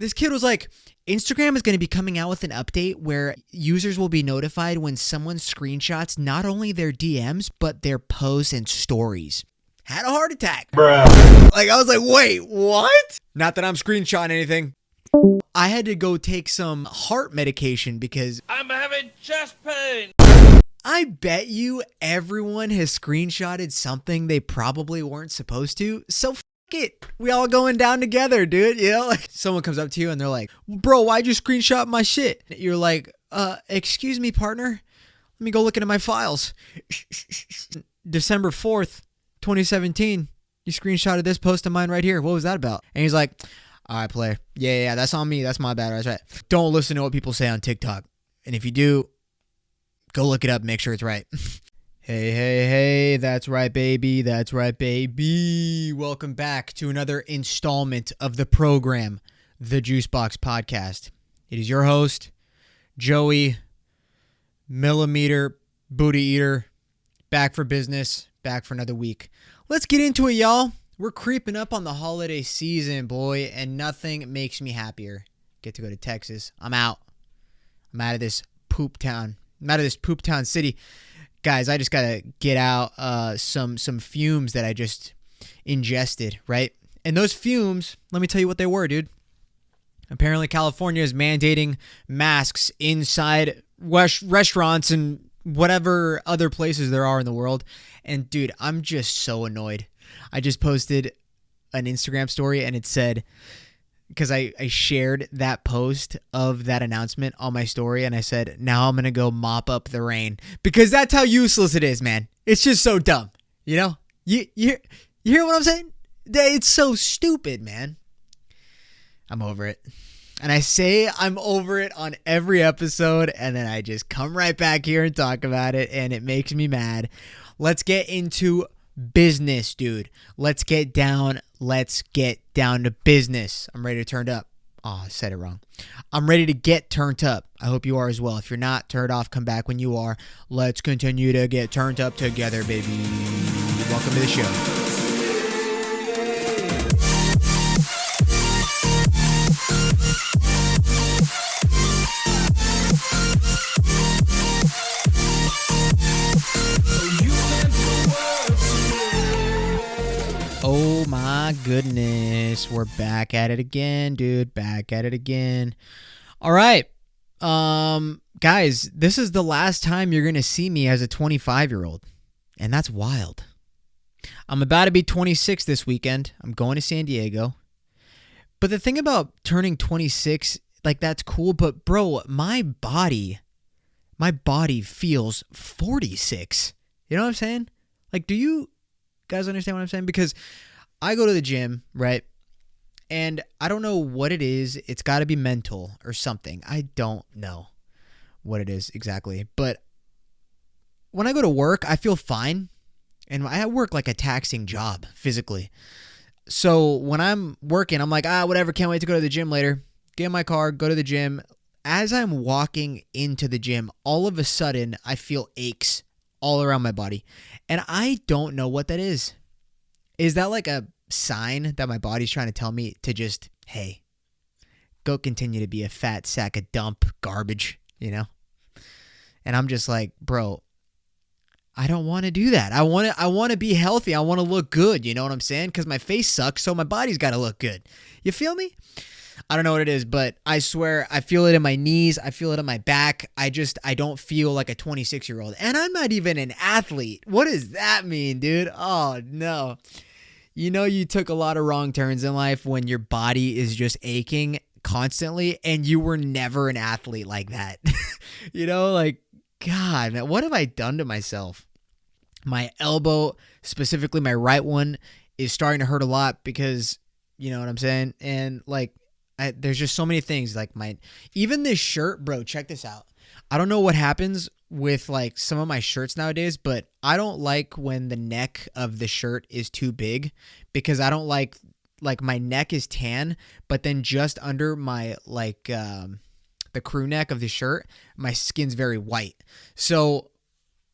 This kid was like, Instagram is going to be coming out with an update where users will be notified when someone screenshots not only their DMs, but their posts and stories. Had a heart attack. Bruh. Like, I was like, wait, what? Not that I'm screenshotting anything. I had to go take some heart medication because I'm having chest pain. I bet you everyone has screenshotted something they probably weren't supposed to. So it. We all going down together, dude. You know, like someone comes up to you and they're like, bro, why'd you screenshot my shit? You're like, excuse me, partner. Let me go look into my files. December 4th, 2017. You screenshotted this post of mine right here. What was that about? And he's like, all right, player. Yeah, that's on me. That's my bad. That's right. Don't listen to what people say on TikTok. And if you do, go look it up. Make sure it's right. Hey, that's right, baby. That's right, baby. Welcome back to another installment of the program, the Juicebox Podcast. It is your host, Joey, Millimeter Booty Eater, back for business, back for another week. Let's get into it, y'all. We're creeping up on the holiday season, boy, and nothing makes me happier. Get to go to Texas. I'm out. I'm out of this poop town. I'm out of this poop town city. Guys, I just got to get out some fumes that I just ingested, right? And those fumes, let me tell you what they were, dude. Apparently, California is mandating masks inside restaurants and whatever other places there are in the world. And, dude, I'm just so annoyed. I just posted an Instagram story, and it said, because I shared that post of that announcement on my story, and I said, now I'm going to go mop up the rain. Because that's how useless it is, man. It's just so dumb. You know? You hear what I'm saying? It's so stupid, man. I'm over it. And I say I'm over it on every episode, and then I just come right back here and talk about it, and it makes me mad. Let's get into business, dude. Let's get down to business. I'm ready to turn up. Oh, I said it wrong. I'm ready to get turned up. I hope you are as well. If you're not, turn it off. Come back when you are. Let's continue to get turned up together, baby. Welcome to the show. Oh my goodness. We're back at it again, dude. Back at it again. All right. Guys, this is the last time you're going to see me as a 25-year-old. And that's wild. I'm about to be 26 this weekend. I'm going to San Diego. But the thing about turning 26, like, that's cool. But bro, my body feels 46. You know what I'm saying? Like, do you guys understand what I'm saying? Because I go to the gym, right? And I don't know what it is. It's got to be mental or something. I don't know what it is exactly. But when I go to work, I feel fine. And I work like a taxing job physically. So when I'm working, I'm like, whatever, can't wait to go to the gym later. Get in my car, go to the gym. As I'm walking into the gym, all of a sudden, I feel aches all around my body. And I don't know what that is. Is that like a sign that my body's trying to tell me to just, hey, go continue to be a fat sack of dump garbage, you know? And I'm just like, bro, I don't want to do that. I want to be healthy. I want to look good, you know what I'm saying? Because my face sucks, so my body's got to look good. You feel me? I don't know what it is, but I swear I feel it in my knees. I feel it in my back. I don't feel like a 26-year-old. And I'm not even an athlete. What does that mean, dude? Oh, no. You know you took a lot of wrong turns in life when your body is just aching constantly and you were never an athlete like that. You know, like, God, man, what have I done to myself? My elbow, specifically my right one, is starting to hurt a lot because, you know what I'm saying? And, like, there's just so many things, like even this shirt, bro, check this out. I don't know what happens with like some of my shirts nowadays, but I don't like when the neck of the shirt is too big because I don't like my neck is tan, but then just under my the crew neck of the shirt, my skin's very white. So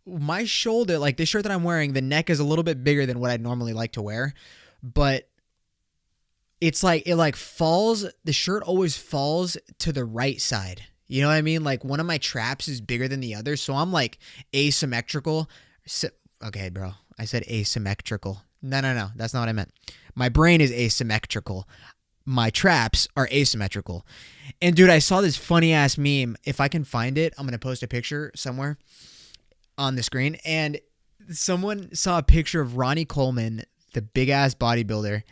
my shoulder, like the shirt that I'm wearing, the neck is a little bit bigger than what I'd normally like to wear, but it's like it like falls. The shirt always falls to the right side. You know what I mean? Like one of my traps is bigger than the other, so I'm like asymmetrical. Okay, bro, I said asymmetrical. No, that's not what I meant. My brain is asymmetrical. My traps are asymmetrical. And dude, I saw this funny ass meme. If I can find it, I'm gonna post a picture somewhere on the screen. And someone saw a picture of Ronnie Coleman, the big ass bodybuilder,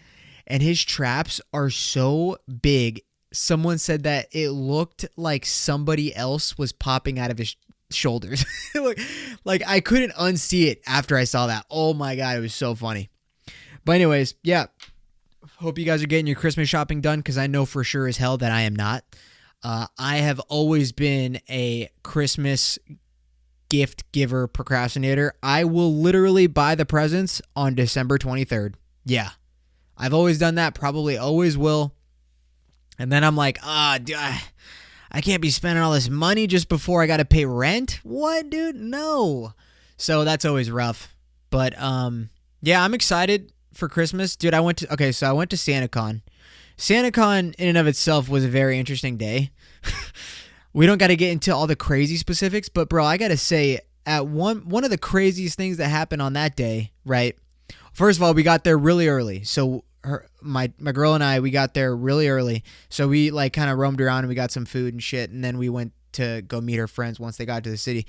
and his traps are so big. Someone said that it looked like somebody else was popping out of his shoulders. like I couldn't unsee it after I saw that. Oh my God, it was so funny. But anyways, yeah. Hope you guys are getting your Christmas shopping done, because I know for sure as hell that I am not. I have always been a Christmas gift giver procrastinator. I will literally buy the presents on December 23rd. Yeah. I've always done that, probably always will. And then I'm like, I can't be spending all this money just before I got to pay rent. What, dude? No. So that's always rough. But yeah, I'm excited for Christmas. Dude, I went to SantaCon. SantaCon in and of itself was a very interesting day. We don't got to get into all the crazy specifics, but bro, I got to say, at one of the craziest things that happened on that day, right? First of all, we got there really early. So my girl and I, we got there really early. So we like kind of roamed around and we got some food and shit. And then we went to go meet her friends once they got to the city.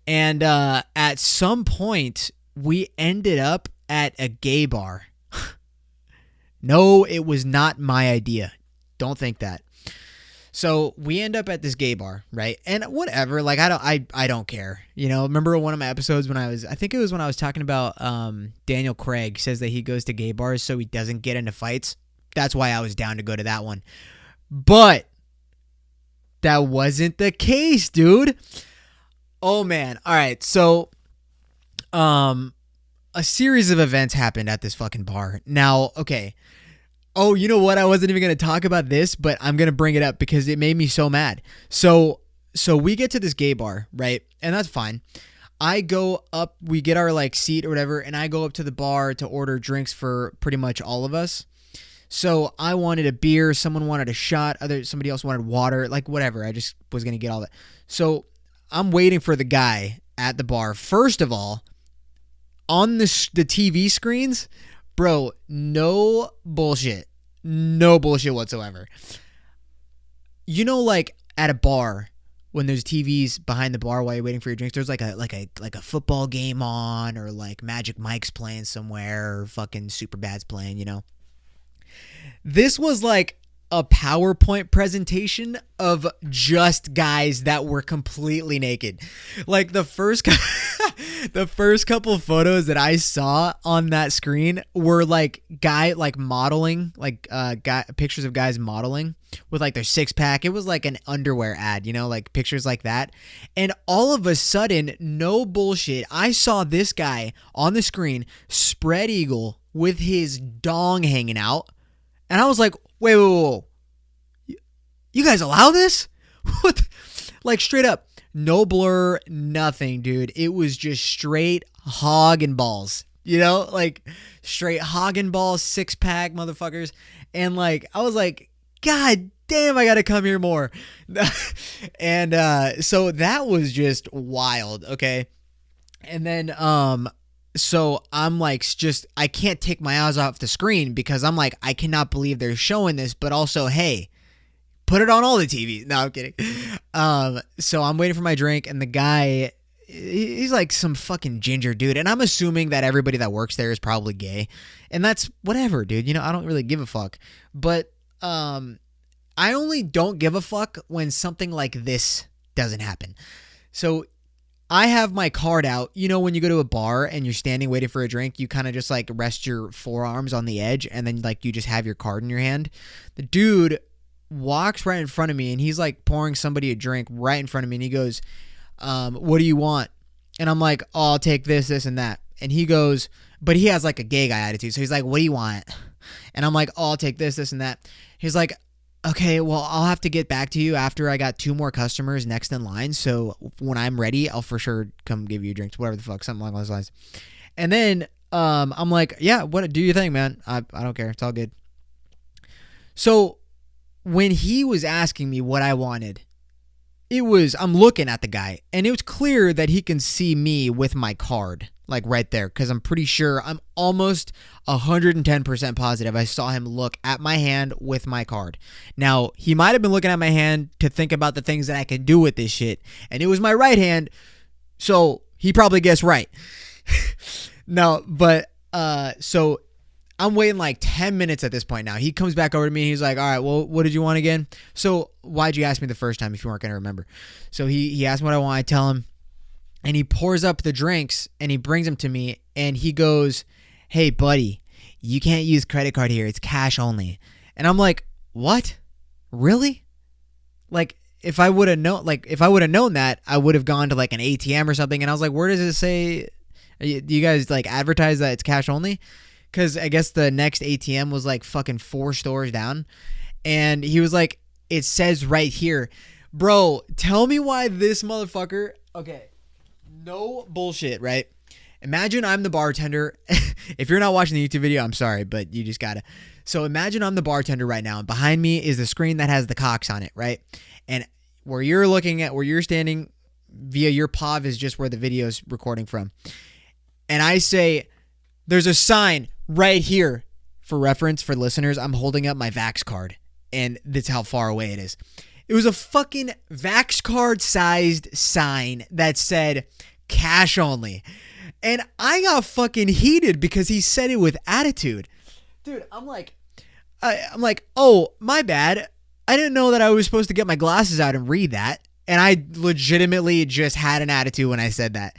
And at some point, we ended up at a gay bar. No, it was not my idea. Don't think that. So we end up at this gay bar, right? And whatever, like I don't care. You know, remember one of my episodes when I think it was when I was talking about Daniel Craig says that he goes to gay bars so he doesn't get into fights. That's why I was down to go to that one. But that wasn't the case, dude. Oh man. All right. So a series of events happened at this fucking bar. Now, okay. Oh, you know what? I wasn't even going to talk about this, but I'm going to bring it up because it made me so mad. So we get to this gay bar, right? And that's fine. I go up, we get our like seat or whatever, and I go up to the bar to order drinks for pretty much all of us. So I wanted a beer, someone wanted a shot, somebody else wanted water, like whatever. I just was going to get all that. So I'm waiting for the guy at the bar. First of all, on the TV screens, bro, no bullshit. No bullshit whatsoever. You know, like at a bar, when there's TVs behind the bar while you're waiting for your drinks, there's like a football game on, or like Magic Mike's playing somewhere, or fucking Superbad's playing, you know. This was like a PowerPoint presentation of just guys that were completely naked. Like the first couple of photos that I saw on that screen were like modeling, pictures of guys modeling with like their six pack. It was like an underwear ad, you know, like pictures like that. And all of a sudden, no bullshit, I saw this guy on the screen spread eagle with his dong hanging out. And I was like, wait. You guys allow this? What? Like straight up, no blur, nothing, dude. It was just straight hog and balls, you know, like straight hog and balls, six pack motherfuckers. And like, I was like, God damn, I got to come here more. And so that was just wild. Okay. And then, so I'm like, I can't take my eyes off the screen because I'm like, I cannot believe they're showing this, but also, hey, put it on all the TVs. No, I'm kidding. So I'm waiting for my drink, and the guy, he's like some fucking ginger dude, and I'm assuming that everybody that works there is probably gay, and that's whatever, dude. You know, I don't really give a fuck. But I only don't give a fuck when something like this doesn't happen. So I have my card out. You know, when you go to a bar and you're standing waiting for a drink, you kind of just like rest your forearms on the edge, and then like you just have your card in your hand. The dude walks right in front of me, and he's like pouring somebody a drink right in front of me, and he goes, what do you want? And I'm like, oh, I'll take this, and that. And he goes, but he has like a gay guy attitude, so he's like, what do you want? And I'm like, oh, I'll take this, and that. He's like, okay, well, I'll have to get back to you after I got 2 more customers next in line, so when I'm ready, I'll for sure come give you drinks, whatever the fuck, something along those lines. And then I'm like, yeah, what, do your thing, man. I don't care, it's all good. So when he was asking me what I wanted, I'm looking at the guy, and it was clear that he can see me with my card, like right there, because I'm pretty sure, I'm almost 110% positive I saw him look at my hand with my card. Now, he might have been looking at my hand to think about the things that I can do with this shit, and it was my right hand, so he probably guessed right. No, but, so I'm waiting like 10 minutes at this point now. He comes back over to me and he's like, all right, well, what did you want again? So why'd you ask me the first time if you weren't going to remember? So he asked me what I want. I tell him, and he pours up the drinks and he brings them to me and he goes, hey, buddy, you can't use credit card here. It's cash only. And I'm like, what? Really? Like, if I would have known that, I would have gone to like an ATM or something. And I was like, where does it say? Do you guys like advertise that it's cash only? Because I guess the next ATM was like fucking 4 stores down. And he was like, it says right here. Bro, tell me why this motherfucker. Okay, no bullshit, right? Imagine I'm the bartender. If you're not watching the YouTube video, I'm sorry, but you just gotta. So imagine I'm the bartender right now, and behind me is the screen that has the cocks on it, right? And where you're standing via your POV is just where the video is recording from. And I say, there's a sign right here. For reference, for listeners, I'm holding up my Vax card, and that's how far away it is. It was a fucking Vax card sized sign that said cash only. And I got fucking heated because he said it with attitude. Dude, I'm like, oh, my bad. I didn't know that I was supposed to get my glasses out and read that. And I legitimately just had an attitude when I said that.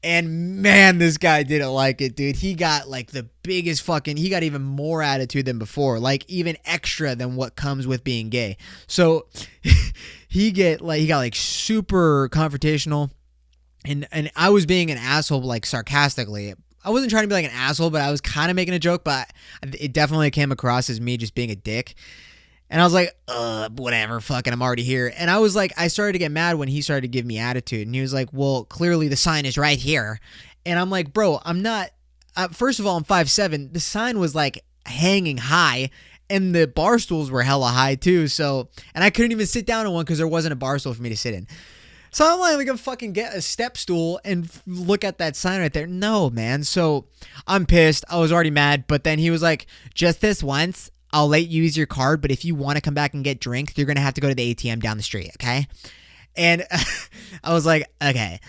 And man, this guy didn't like it, dude. He got like the biggest he got even more attitude than before, like even extra than what comes with being gay. So he got like super confrontational, and I was being an asshole, like sarcastically. I wasn't trying to be like an asshole, but I was kind of making a joke, but it definitely came across as me just being a dick. And I was like, whatever, fucking, I'm already here. And I was like, I started to get mad when he started to give me attitude. And he was like, well, clearly the sign is right here. And I'm like, bro, I'm not, first of all, I'm 5'7". The sign was like hanging high, and the bar stools were hella high too. So, and I couldn't even sit down in one because there wasn't a bar stool for me to sit in. So I'm like, gonna fucking get a step stool and look at that sign right there. No, man. So I'm pissed. I was already mad. But then he was like, just this once, I'll let you use your card, but if you want to come back and get drinks, you're going to have to go to the ATM down the street, okay? And I was like, okay.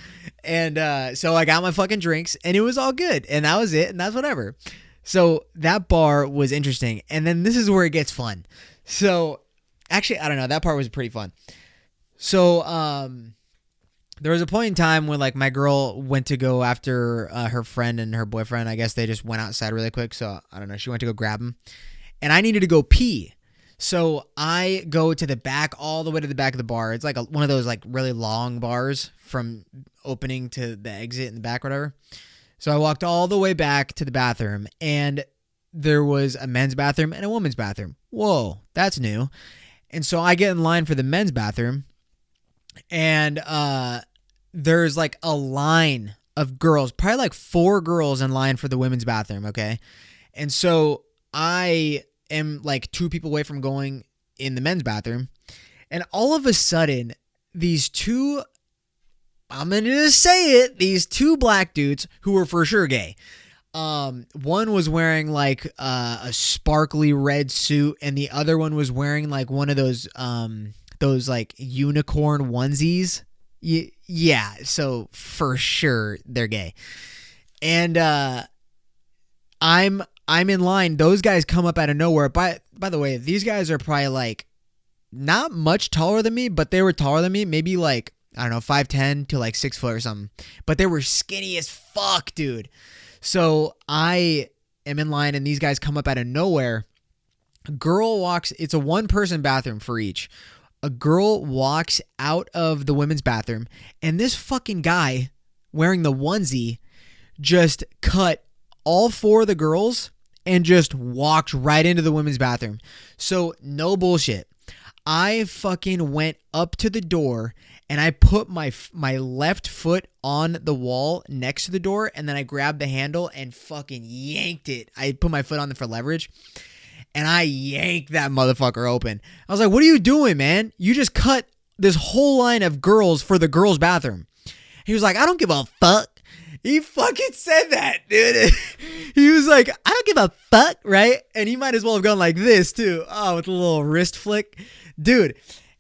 And so I got my fucking drinks, and it was all good. And that was it, and that's whatever. So that bar was interesting. And then this is where it gets fun. So actually, I don't know. That part was pretty fun. So there was a point in time when like my girl went to go after her friend and her boyfriend. I guess they just went outside really quick. So I don't know. She went to go grab him. And I needed to go pee. So I go to the back, all the way to the back of the bar. It's like one of those like really long bars from opening to the exit in the back, whatever. So I walked all the way back to the bathroom, and there was a men's bathroom and a women's bathroom. Whoa, that's new. And so I get in line for the men's bathroom, and there's like a line of girls, probably like 4 girls in line for the women's bathroom, okay? And so I am like 2 people away from going in the men's bathroom. And all of a sudden, these 2, I'm going to just say it, these 2 black dudes who were for sure gay. One was wearing like a sparkly red suit, and the other one was wearing like one of those like unicorn onesies. Yeah, so for sure they're gay. And I'm in line. Those guys come up out of nowhere. By the way, these guys are probably like not much taller than me, but they were taller than me. Maybe like, I don't know, 5'10" to like 6 foot or something. But they were skinny as fuck, dude. So I am in line, and these guys come up out of nowhere. A girl walks. It's a 1-person bathroom for each. A girl walks out of the women's bathroom, and this fucking guy wearing the onesie just cut all 4 of the girls and just walked right into the women's bathroom. So no bullshit. I fucking went up to the door, and I put my left foot on the wall next to the door, and then I grabbed the handle and fucking yanked it. I put my foot on it for leverage. and I yanked that motherfucker open. I was like, what are you doing, man? You just cut this whole line of girls for the girls' bathroom. He was like, I don't give a fuck. He fucking said that, dude. He was like, I don't give a fuck, right? And he might as well have gone like this, too. Oh, with a little wrist flick. Dude.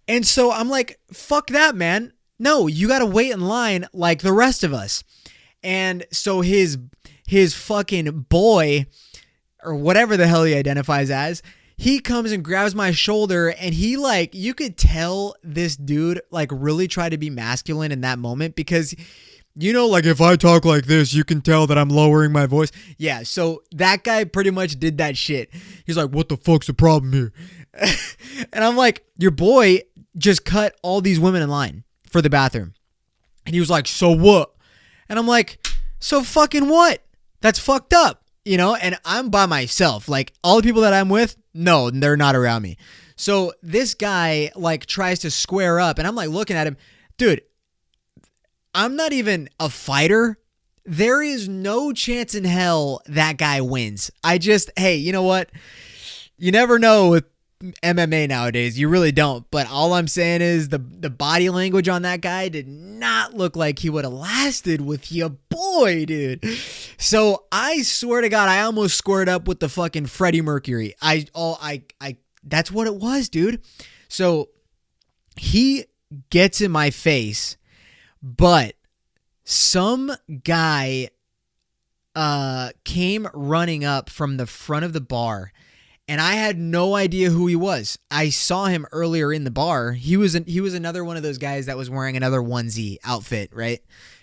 And so I'm like, fuck that, man. No, you got to wait in line like the rest of us. And so his fucking boy, or whatever the hell he identifies as, he comes and grabs my shoulder, and he like, you could tell this dude like really tried to be masculine in that moment because, you know, like if I talk like this, you can tell that I'm lowering my voice. Yeah, so that guy pretty much did that shit. He's like, what the fuck's the problem here? And I'm like, your boy just cut all these women in line for the bathroom. And he was like, so what? And I'm like, so fucking what? That's fucked up. You know, and I'm by myself. Like, all the people that I'm with, no, they're not around me. So this guy, like, tries to square up, and I'm, like, looking at him. Dude, I'm not even a fighter. There is no chance in hell that guy wins. Hey, you know what? You never know with MMA nowadays. You really don't. But all I'm saying is the body language on that guy did not look like he would have lasted with your boy, dude. So I swear to God, I almost squared up with the fucking Freddie Mercury. That's what it was, dude. So he gets in my face, but some guy came running up from the front of the bar. And I had no idea who he was. I saw him earlier in the bar. He was another one of those guys that was wearing another onesie outfit, right?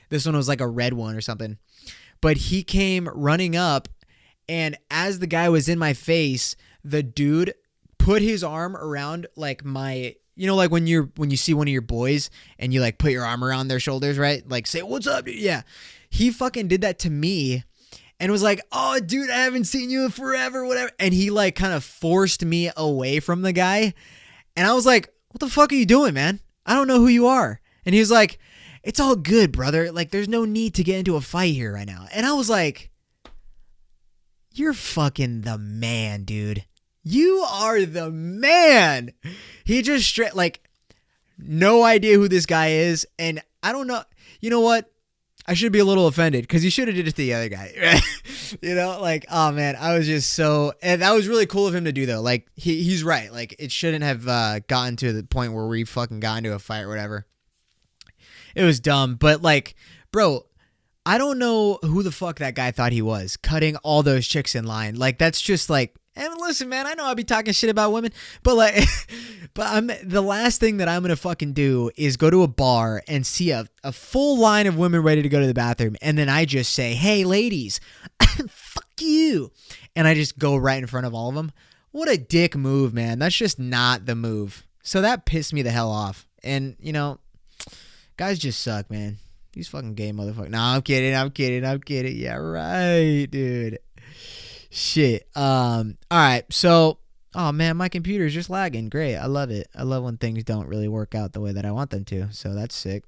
This one was like a red one or something. But he came running up, and as the guy was in my face, the dude put his arm around like my, you know, like when you see one of your boys and you like put your arm around their shoulders, right? Like say, what's up, dude? Yeah. He fucking did that to me. And was like, oh, dude, I haven't seen you in forever, whatever. And he like kind of forced me away from the guy. And I was like, what the fuck are you doing, man? I don't know who you are. And he was like, it's all good, brother. Like, there's no need to get into a fight here right now. And I was like, you're fucking the man, dude. You are the man. He just straight, like, no idea who this guy is. And I don't know. You know what? I should be a little offended because he should have did it to the other guy. Right? You know, like, oh man, I was just so, and that was really cool of him to do though. Like he's right. Like it shouldn't have gotten to the point where we fucking got into a fight or whatever. It was dumb, but like, bro, I don't know who the fuck that guy thought he was cutting all those chicks in line. Like that's just like, and listen, man, I know I'll be talking shit about women, but like, the last thing that I'm going to fucking do is go to a bar and see a full line of women ready to go to the bathroom. And then I just say, hey, ladies, fuck you. And I just go right in front of all of them. What a dick move, man. That's just not the move. So that pissed me the hell off. And, you know, guys just suck, man. These fucking gay motherfuckers. No, I'm kidding. Yeah, right, dude. Shit. All right. So, oh man, my computer is just lagging. Great. I love it. I love when things don't really work out the way that I want them to. So that's sick.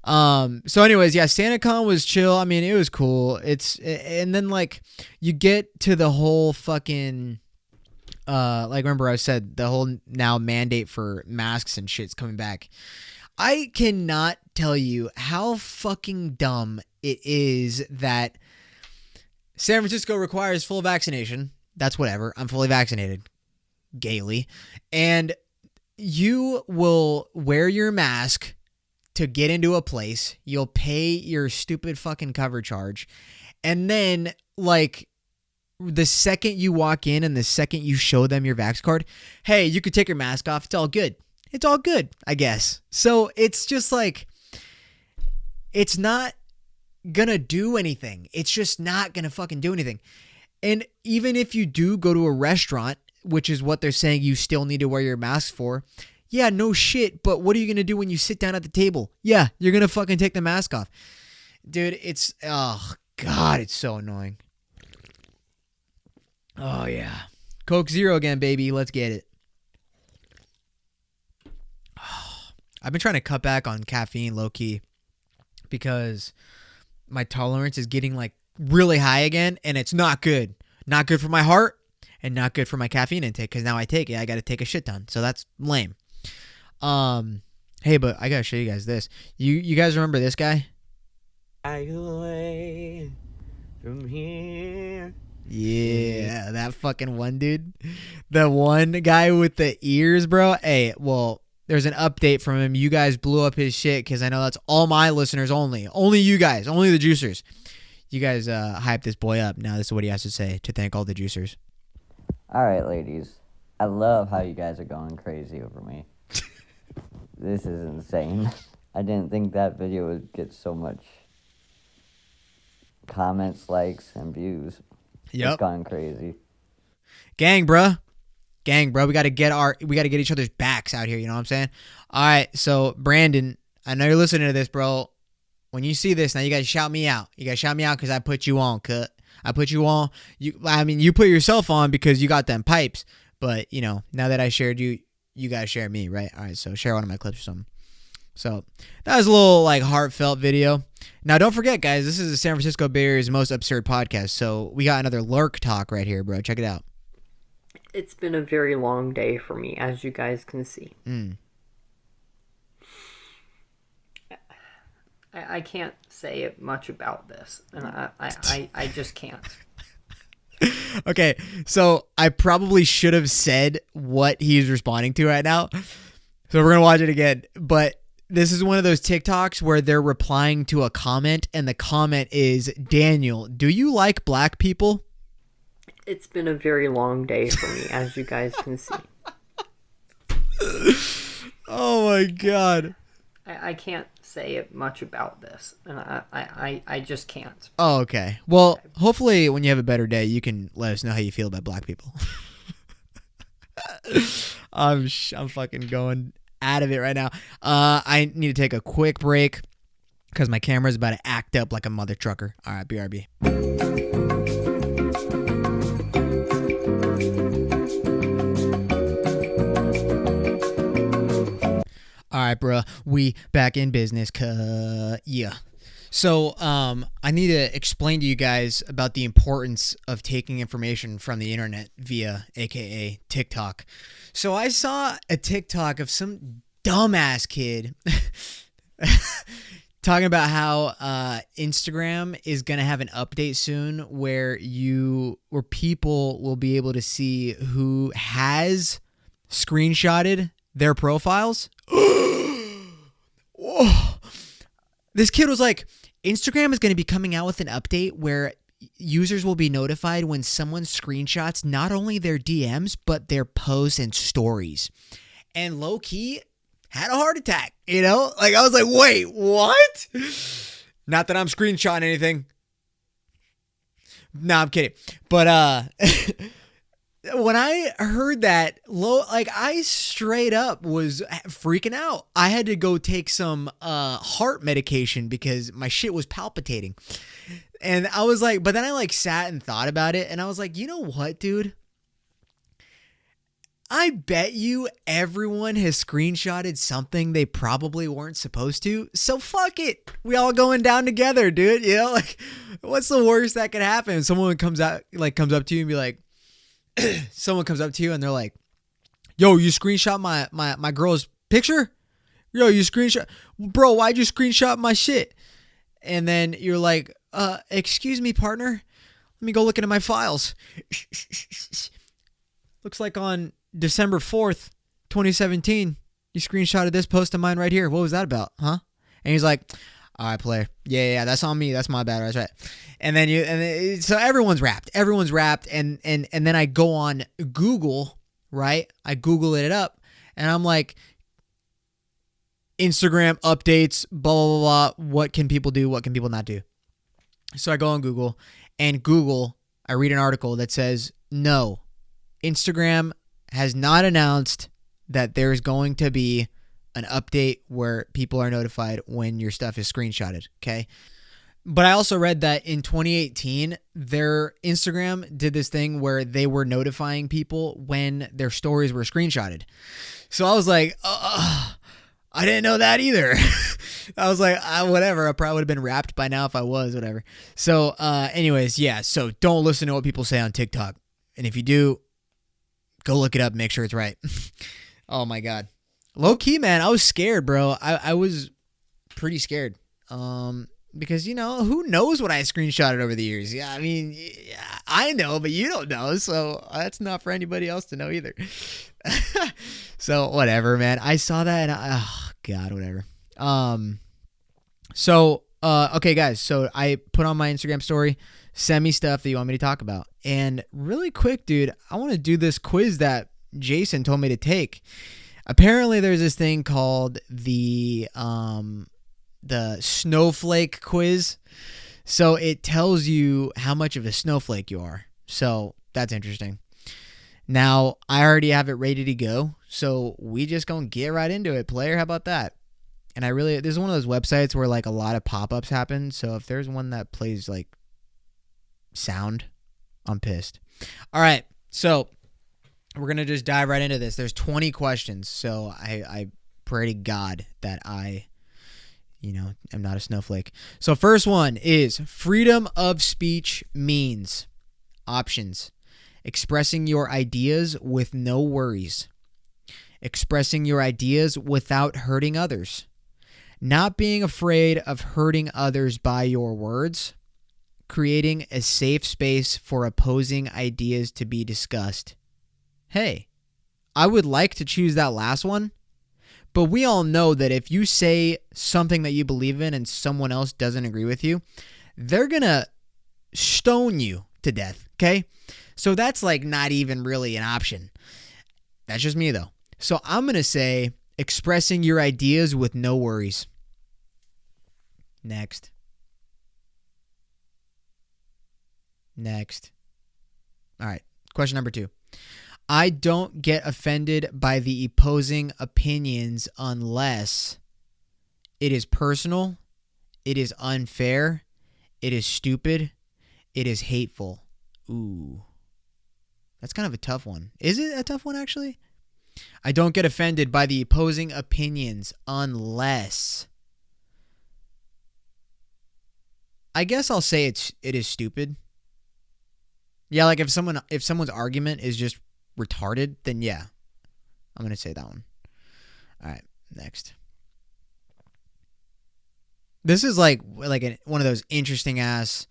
So anyways, yeah, SantaCon was chill. I mean, it was cool. And then like you get to the whole fucking, like remember I said the whole now mandate for masks and shit's coming back. I cannot tell you how fucking dumb it is that San Francisco requires full vaccination. That's whatever. I'm fully vaccinated. Gaily. And you will wear your mask to get into a place. You'll pay your stupid fucking cover charge. And then, like, the second you walk in and the second you show them your Vax card, hey, you could take your mask off. It's all good. It's all good, I guess. So it's just like, it's not gonna do anything. It's just not gonna fucking do anything. And even if you do go to a restaurant, which is what they're saying you still need to wear your mask for, yeah, no shit, but what are you gonna do when you sit down at the table? Yeah, you're gonna fucking take the mask off. Dude, it's, oh god, it's so annoying. Oh yeah. Coke Zero again, baby. Let's get it. I've been trying to cut back on caffeine low-key because my tolerance is getting like really high again, and it's not good. Not good for my heart, and not good for my caffeine intake because now I take it. I got to take a shit ton. So that's lame. Hey, but I got to show you guys this. You guys remember this guy? Away from here. Yeah, that fucking one dude. The one guy with the ears, bro. Hey, well, there's an update from him. You guys blew up his shit because I know that's all my listeners only. Only you guys. Only the juicers. You guys hyped this boy up. Now this is what he has to say to thank all the juicers. All right, ladies. I love how you guys are going crazy over me. This is insane. I didn't think that video would get so much comments, likes, and views. Yep. It's gone crazy. Gang, bruh. We gotta get each other's backs out here, you know what I'm saying? Alright, so Brandon, I know you're listening to this, bro. When you see this, now you gotta shout me out. You gotta shout me out because I put you on, cut. I put you on. You put yourself on because you got them pipes. But, you know, now that I shared you, you gotta share me, right? Alright, so share one of my clips or something. So that was a little like heartfelt video. Now don't forget, guys, this is the San Francisco Bay Area's most absurd podcast. So we got another lurk talk right here, bro. Check it out. It's been a very long day for me, as you guys can see. I can't say much about this, and I just can't. Okay, so I probably should have said what he's responding to right now. So we're gonna watch it again, but this is one of those TikToks where they're replying to a comment, and the comment is, Daniel, do you like black people? It's been a very long day for me, as you guys can see. Oh my god. I can't say much about this, and I just can't. Oh, okay. Well, hopefully when you have a better day, you can let us know how you feel about black people. I'm fucking going out of it right now. I need to take a quick break because my camera's about to act up like a mother trucker. All right, BRB. All right, bro. We back in business. Yeah. So, I need to explain to you guys about the importance of taking information from the internet via AKA TikTok. So I saw a TikTok of some dumbass kid talking about how Instagram is gonna have an update soon where people will be able to see who has screenshotted their profiles. Whoa. This kid was like, Instagram is going to be coming out with an update where users will be notified when someone screenshots not only their DMs, but their posts and stories. And low key had a heart attack, you know? Like, I was like, wait, what? Not that I'm screenshotting anything. No, I'm kidding. But, when I heard that, I straight up was freaking out. I had to go take some heart medication because my shit was palpitating. And I was like, but then I sat and thought about it, and I was like, you know what, dude? I bet you everyone has screenshotted something they probably weren't supposed to. So fuck it. We all going down together, dude. You know, what's the worst that could happen? Someone comes up to you and be like, someone comes up to you and they're like, yo, you screenshot my girl's picture? Yo, you screenshot, bro, why'd you screenshot my shit? And then you're like, excuse me, partner. Let me go look into my files. Looks like on December 4th, 2017, you screenshotted this post of mine right here. What was that about? Huh? And he's like, all right, player. Yeah, that's on me. That's my bad. That's right. And then so everyone's wrapped. And then I go on Google, right? I Google it up, and I'm like, Instagram updates, blah, blah, blah, blah. What can people do? What can people not do? So I go on Google, and I read an article that says, no, Instagram has not announced that there's going to be an update where people are notified when your stuff is screenshotted, okay? But I also read that in 2018, their Instagram did this thing where they were notifying people when their stories were screenshotted. So I was like, I didn't know that either. I was like, whatever. I probably would have been wrapped by now if I was, whatever. So anyways, yeah. So don't listen to what people say on TikTok. And if you do, Go look it up, make sure it's right. Oh my God. Low key, man, I was scared, bro. I was pretty scared. Because, who knows what I screenshotted over the years? Yeah, I mean, I know, but you don't know. So that's not for anybody else to know either. So whatever, man. I saw that and oh God, whatever. Okay, guys. So I put on my Instagram story, send me stuff that you want me to talk about. And really quick, dude, I want to do this quiz that Jason told me to take. Apparently there's this thing called the Snowflake quiz. So it tells you how much of a snowflake you are. So that's interesting. Now, I already have it ready to go. So we just gonna get right into it, player. How about that? And this is one of those websites where like a lot of pop-ups happen. So if there's one that plays like sound, I'm pissed. All right. So we're going to just dive right into this. There's 20 questions. So I pray to God that I am not a snowflake. So first one is freedom of speech means options. Expressing your ideas with no worries. Expressing your ideas without hurting others. Not being afraid of hurting others by your words. Creating a safe space for opposing ideas to be discussed. Hey, I would like to choose that last one, but we all know that if you say something that you believe in and someone else doesn't agree with you, they're going to stone you to death, okay? So that's like not even really an option. That's just me though. So I'm going to say expressing your ideas with no worries. Next. All right. Question number 2. I don't get offended by the opposing opinions unless it is personal, it is unfair, it is stupid, it is hateful. Ooh. That's kind of a tough one. Is it a tough one, actually? I don't get offended by the opposing opinions unless... I guess I'll say it is stupid. Yeah, like if someone's argument is just retarded, then yeah, I'm going to say that one. All right, next. This is like one of those interesting ass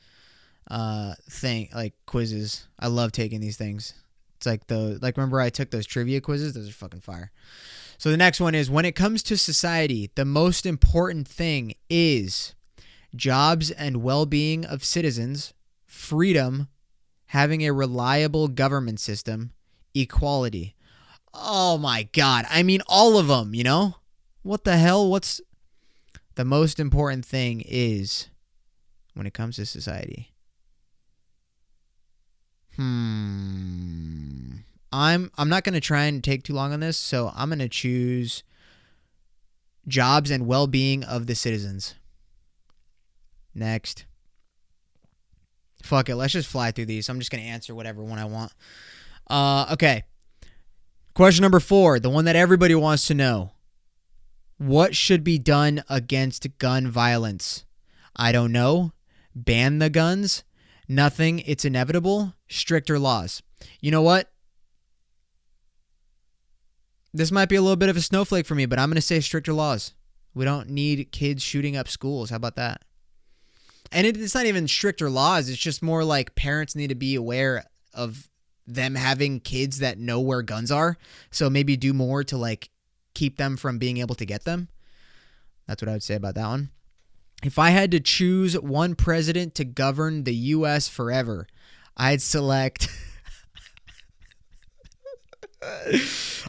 quizzes. I love taking these things. It's like remember I took those trivia quizzes? Those are fucking fire. So the next one is, when it comes to society, the most important thing is jobs and well-being of citizens, freedom, having a reliable government system, equality. Oh my God. I mean, all of them, What the hell? What's the most important thing is when it comes to society? I'm not going to try and take too long on this, so I'm going to choose jobs and well-being of the citizens. Next. Fuck it. Let's just fly through these. I'm just going to answer whatever one I want. Okay. Question number 4, the one that everybody wants to know. What should be done against gun violence? I don't know. Ban the guns? Nothing. It's inevitable. Stricter laws. You know what? This might be a little bit of a snowflake for me, but I'm going to say stricter laws. We don't need kids shooting up schools. How about that? And it's not even stricter laws. It's just more like parents need to be aware of them having kids that know where guns are. So maybe do more to like keep them from being able to get them. That's what I would say about that one. If I had to choose one president to govern the U.S. forever, I'd select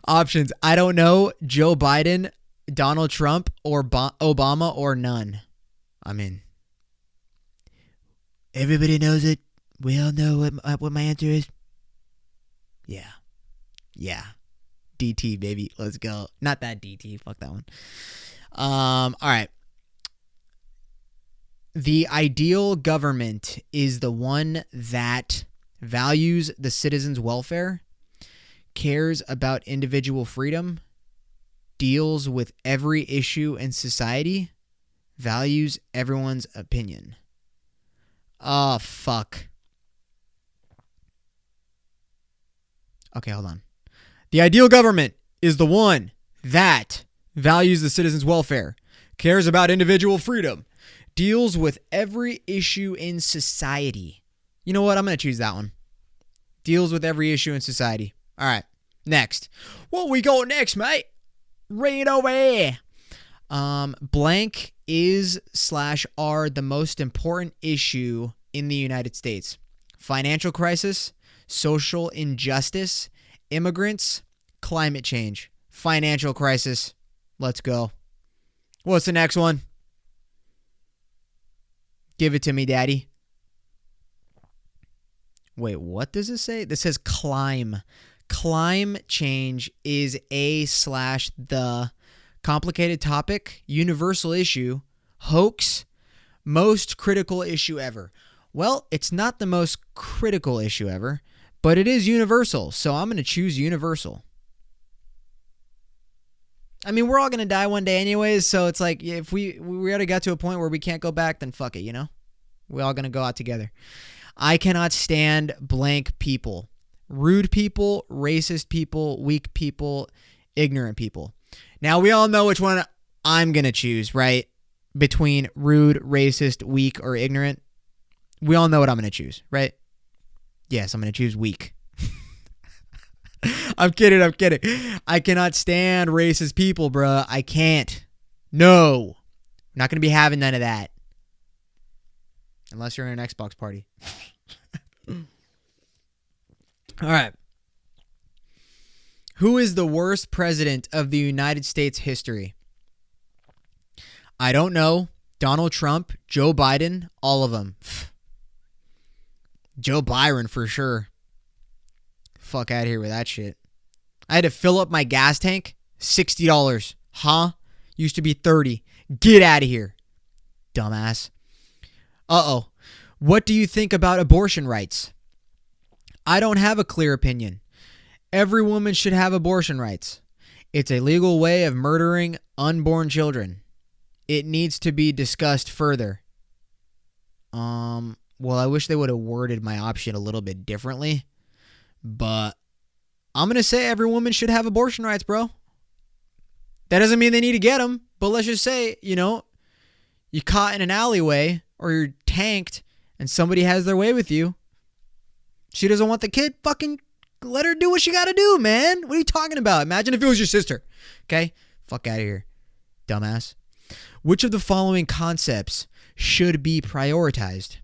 options. I don't know. Joe Biden, Donald Trump, or Obama, or none. I mean, everybody knows it. We all know what my answer is. Yeah. DT, baby. Let's go. Not that DT. Fuck that one. All right. The ideal government is the one that values the citizens' welfare, cares about individual freedom, deals with every issue in society, values everyone's opinion. Oh, fuck. Okay, hold on. The ideal government is the one that values the citizens' welfare, cares about individual freedom, deals with every issue in society. You know what? I'm going to choose that one. Deals with every issue in society. All right. Next. What we got next, mate? Read over here. Blank is/are the most important issue in the United States. Financial crisis, social injustice, immigrants, climate change. Financial crisis. Let's go. What's the next one? Give it to me, daddy. Wait, what does it say? This says climate change is a/the complicated topic, universal issue, hoax, most critical issue ever. Well, it's not the most critical issue ever, but it is universal, so I'm going to choose universal. I mean, we're all going to die one day anyways, so it's like, if we already got to a point where we can't go back, then fuck it, you know? We're all going to go out together. I cannot stand blank people. Rude people, racist people, weak people, ignorant people. Now, we all know which one I'm going to choose, right? Between rude, racist, weak, or ignorant. We all know what I'm going to choose, right? Yes, I'm going to choose weak. I'm kidding. I cannot stand racist people, bruh. I can't. No. I'm not going to be having none of that. Unless you're in an Xbox party. All right. Who is the worst president of the United States history? I don't know. Donald Trump, Joe Biden, all of them. Joe Byron for sure. Fuck out of here with that shit. I had to fill up my gas tank. $60. Huh? Used to be $30. Get out of here. Dumbass. Uh-oh. What do you think about abortion rights? I don't have a clear opinion. Every woman should have abortion rights. It's a legal way of murdering unborn children. It needs to be discussed further. Well, I wish they would have worded my option a little bit differently. But I'm going to say every woman should have abortion rights, bro. That doesn't mean they need to get them. But let's just say, you know, you're caught in an alleyway or you're tanked and somebody has their way with you. She doesn't want the kid. Fucking let her do what she got to do, man. What are you talking about? Imagine if it was your sister. Okay? Fuck out of here, dumbass. Which of the following concepts should be prioritized?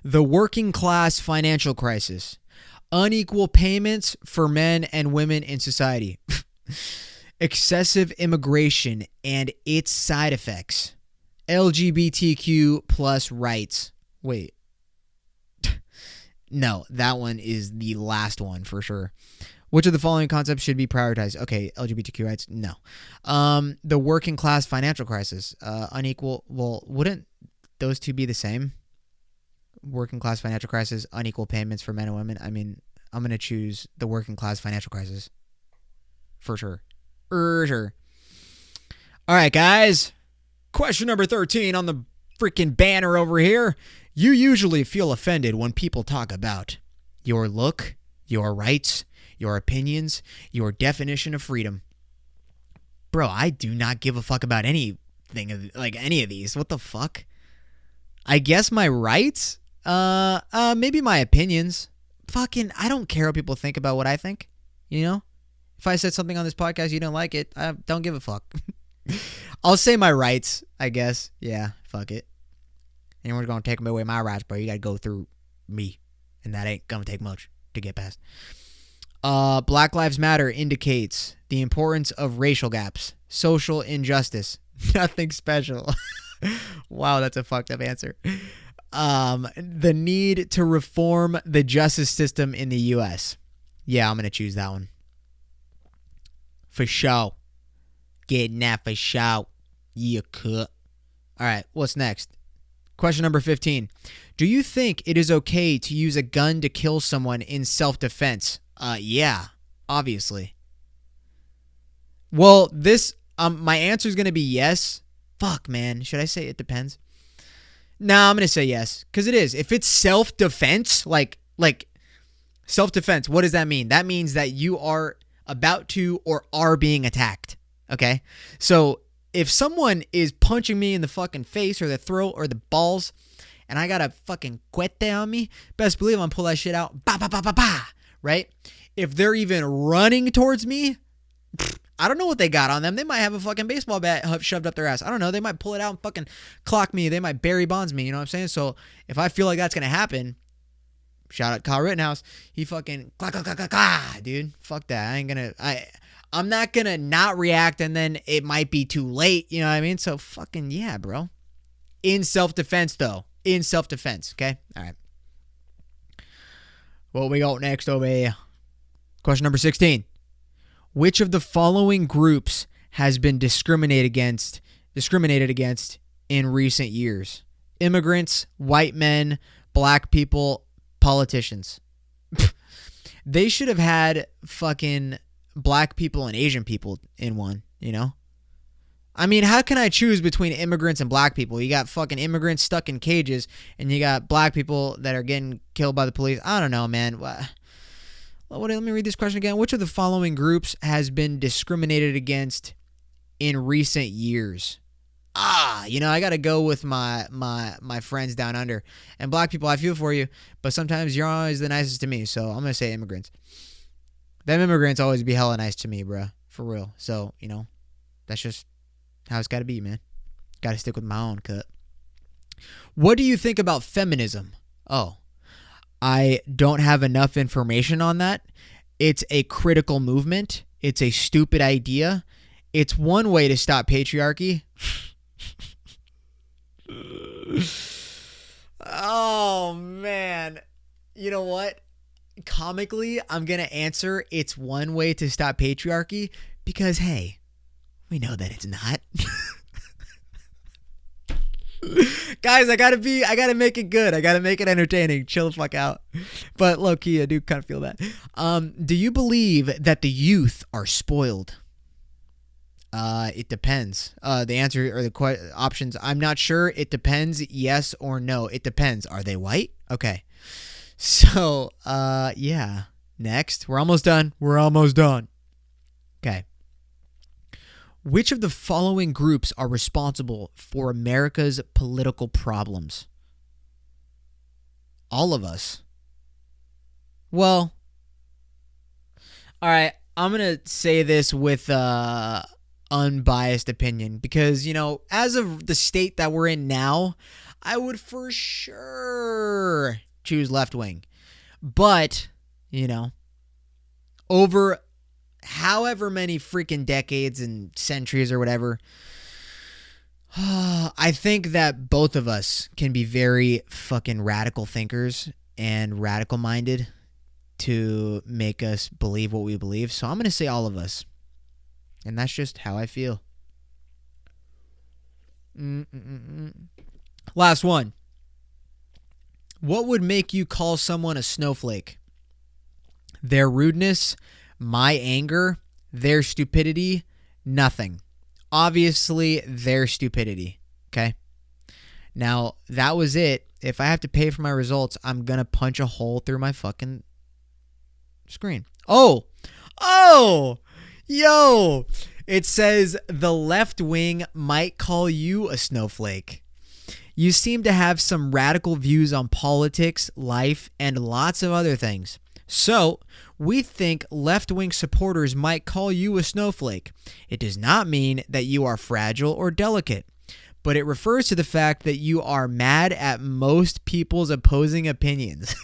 The working class financial crisis. Unequal payments for men and women in society. Excessive immigration and its side effects. LGBTQ plus rights. Wait. No, that one is the last one for sure. Which of the following concepts should be prioritized? Okay, LGBTQ rights? No. The working class financial crisis. Unequal. Well, wouldn't those two be the same? Working class financial crisis, unequal payments for men and women. I mean, I'm going to choose the working class financial crisis. For sure. For sure. All right, guys. Question number 13 on the freaking banner over here. You usually feel offended when people talk about your look, your rights, your opinions, your definition of freedom. Bro, I do not give a fuck about anything, like any of these. What the fuck? I guess my rights? Maybe my opinions. Fucking, I don't care what people think about what I think. You know? If I said something on this podcast you don't like it, I don't give a fuck. I'll say my rights, I guess. Yeah, fuck it. Anyone's gonna take away my rights, bro, you gotta go through me. And that ain't gonna take much to get past. Black Lives Matter indicates the importance of racial gaps. Social injustice. Nothing special. Wow, that's a fucked up answer. The need to reform the justice system in the U.S. Yeah, I'm going to choose that one. For sure. Getting that for sure. Yeah, cut. All right, what's next? Question number 15. Do you think it is okay to use a gun to kill someone in self-defense? Yeah, obviously. Well, this, my answer is going to be yes. Fuck, man. Should I say it depends? Nah, I'm going to say yes. Because it is. If it's self-defense, like Self-defense, what does that mean? That means that you are about to or are being attacked. Okay? So if someone is punching me in the fucking face or the throat or the balls and I got a fucking cuete on me, best believe I'm gonna pull that shit out. Ba, ba, ba, ba, ba. Right? If they're even running towards me, I don't know what they got on them. They might have a fucking baseball bat shoved up their ass. I don't know. They might pull it out and fucking clock me. They might Barry Bonds me. You know what I'm saying? So if I feel like that's going to happen, shout out Kyle Rittenhouse. He fucking clack, clack, clack, clack, clack, dude. Fuck that. I'm not going to not react and then it might be too late. You know what I mean? So fucking yeah, bro. In self-defense though. In self-defense. Okay? All right. What we got next over here? Question number 16. Which of the following groups has been discriminated against in recent years? Immigrants, white men, black people, politicians. They should have had fucking black people and Asian people in one, you know? I mean, how can I choose between immigrants and black people? You got fucking immigrants stuck in cages, and you got black people that are getting killed by the police. I don't know, man. Let me read this question again. Which of the following groups has been discriminated against in recent years? I got to go with my friends down under. And black people, I feel for you, but sometimes you're always the nicest to me, so I'm going to say immigrants. Them immigrants always be hella nice to me, bro. For real. So, that's just how it's got to be, man. Got to stick with my own cut. What do you think about feminism? Oh, I don't have enough information on that. It's a critical movement. It's a stupid idea. It's one way to stop patriarchy. Oh, man. You know what? Comically, I'm going to answer it's one way to stop patriarchy because, hey, we know that it's not. Guys, I gotta make it good. I gotta make it entertaining. Chill the fuck out. But low key, I do kind of feel that. Do you believe that the youth are spoiled? It depends. The answer or the options, I'm not sure. It depends. Yes or no. It depends. Are they white? Okay. So, yeah. Next. We're almost done. Okay. Which of the following groups are responsible for America's political problems? All of us. Well, all right, I'm going to say this with unbiased opinion because, as of the state that we're in now, I would for sure choose left wing. But, over however many freaking decades and centuries or whatever, I think that both of us can be very fucking radical thinkers and radical minded to make us believe what we believe. So I'm going to say all of us. And that's just how I feel. Last one. What would make you call someone a snowflake? Their rudeness, my anger, their stupidity, nothing. Obviously, their stupidity. Okay? Now, that was it. If I have to pay for my results, I'm going to punch a hole through my fucking screen. Oh! Yo! It says the left wing might call you a snowflake. You seem to have some radical views on politics, life, and lots of other things. So, we think left-wing supporters might call you a snowflake. It does not mean that you are fragile or delicate, but it refers to the fact that you are mad at most people's opposing opinions.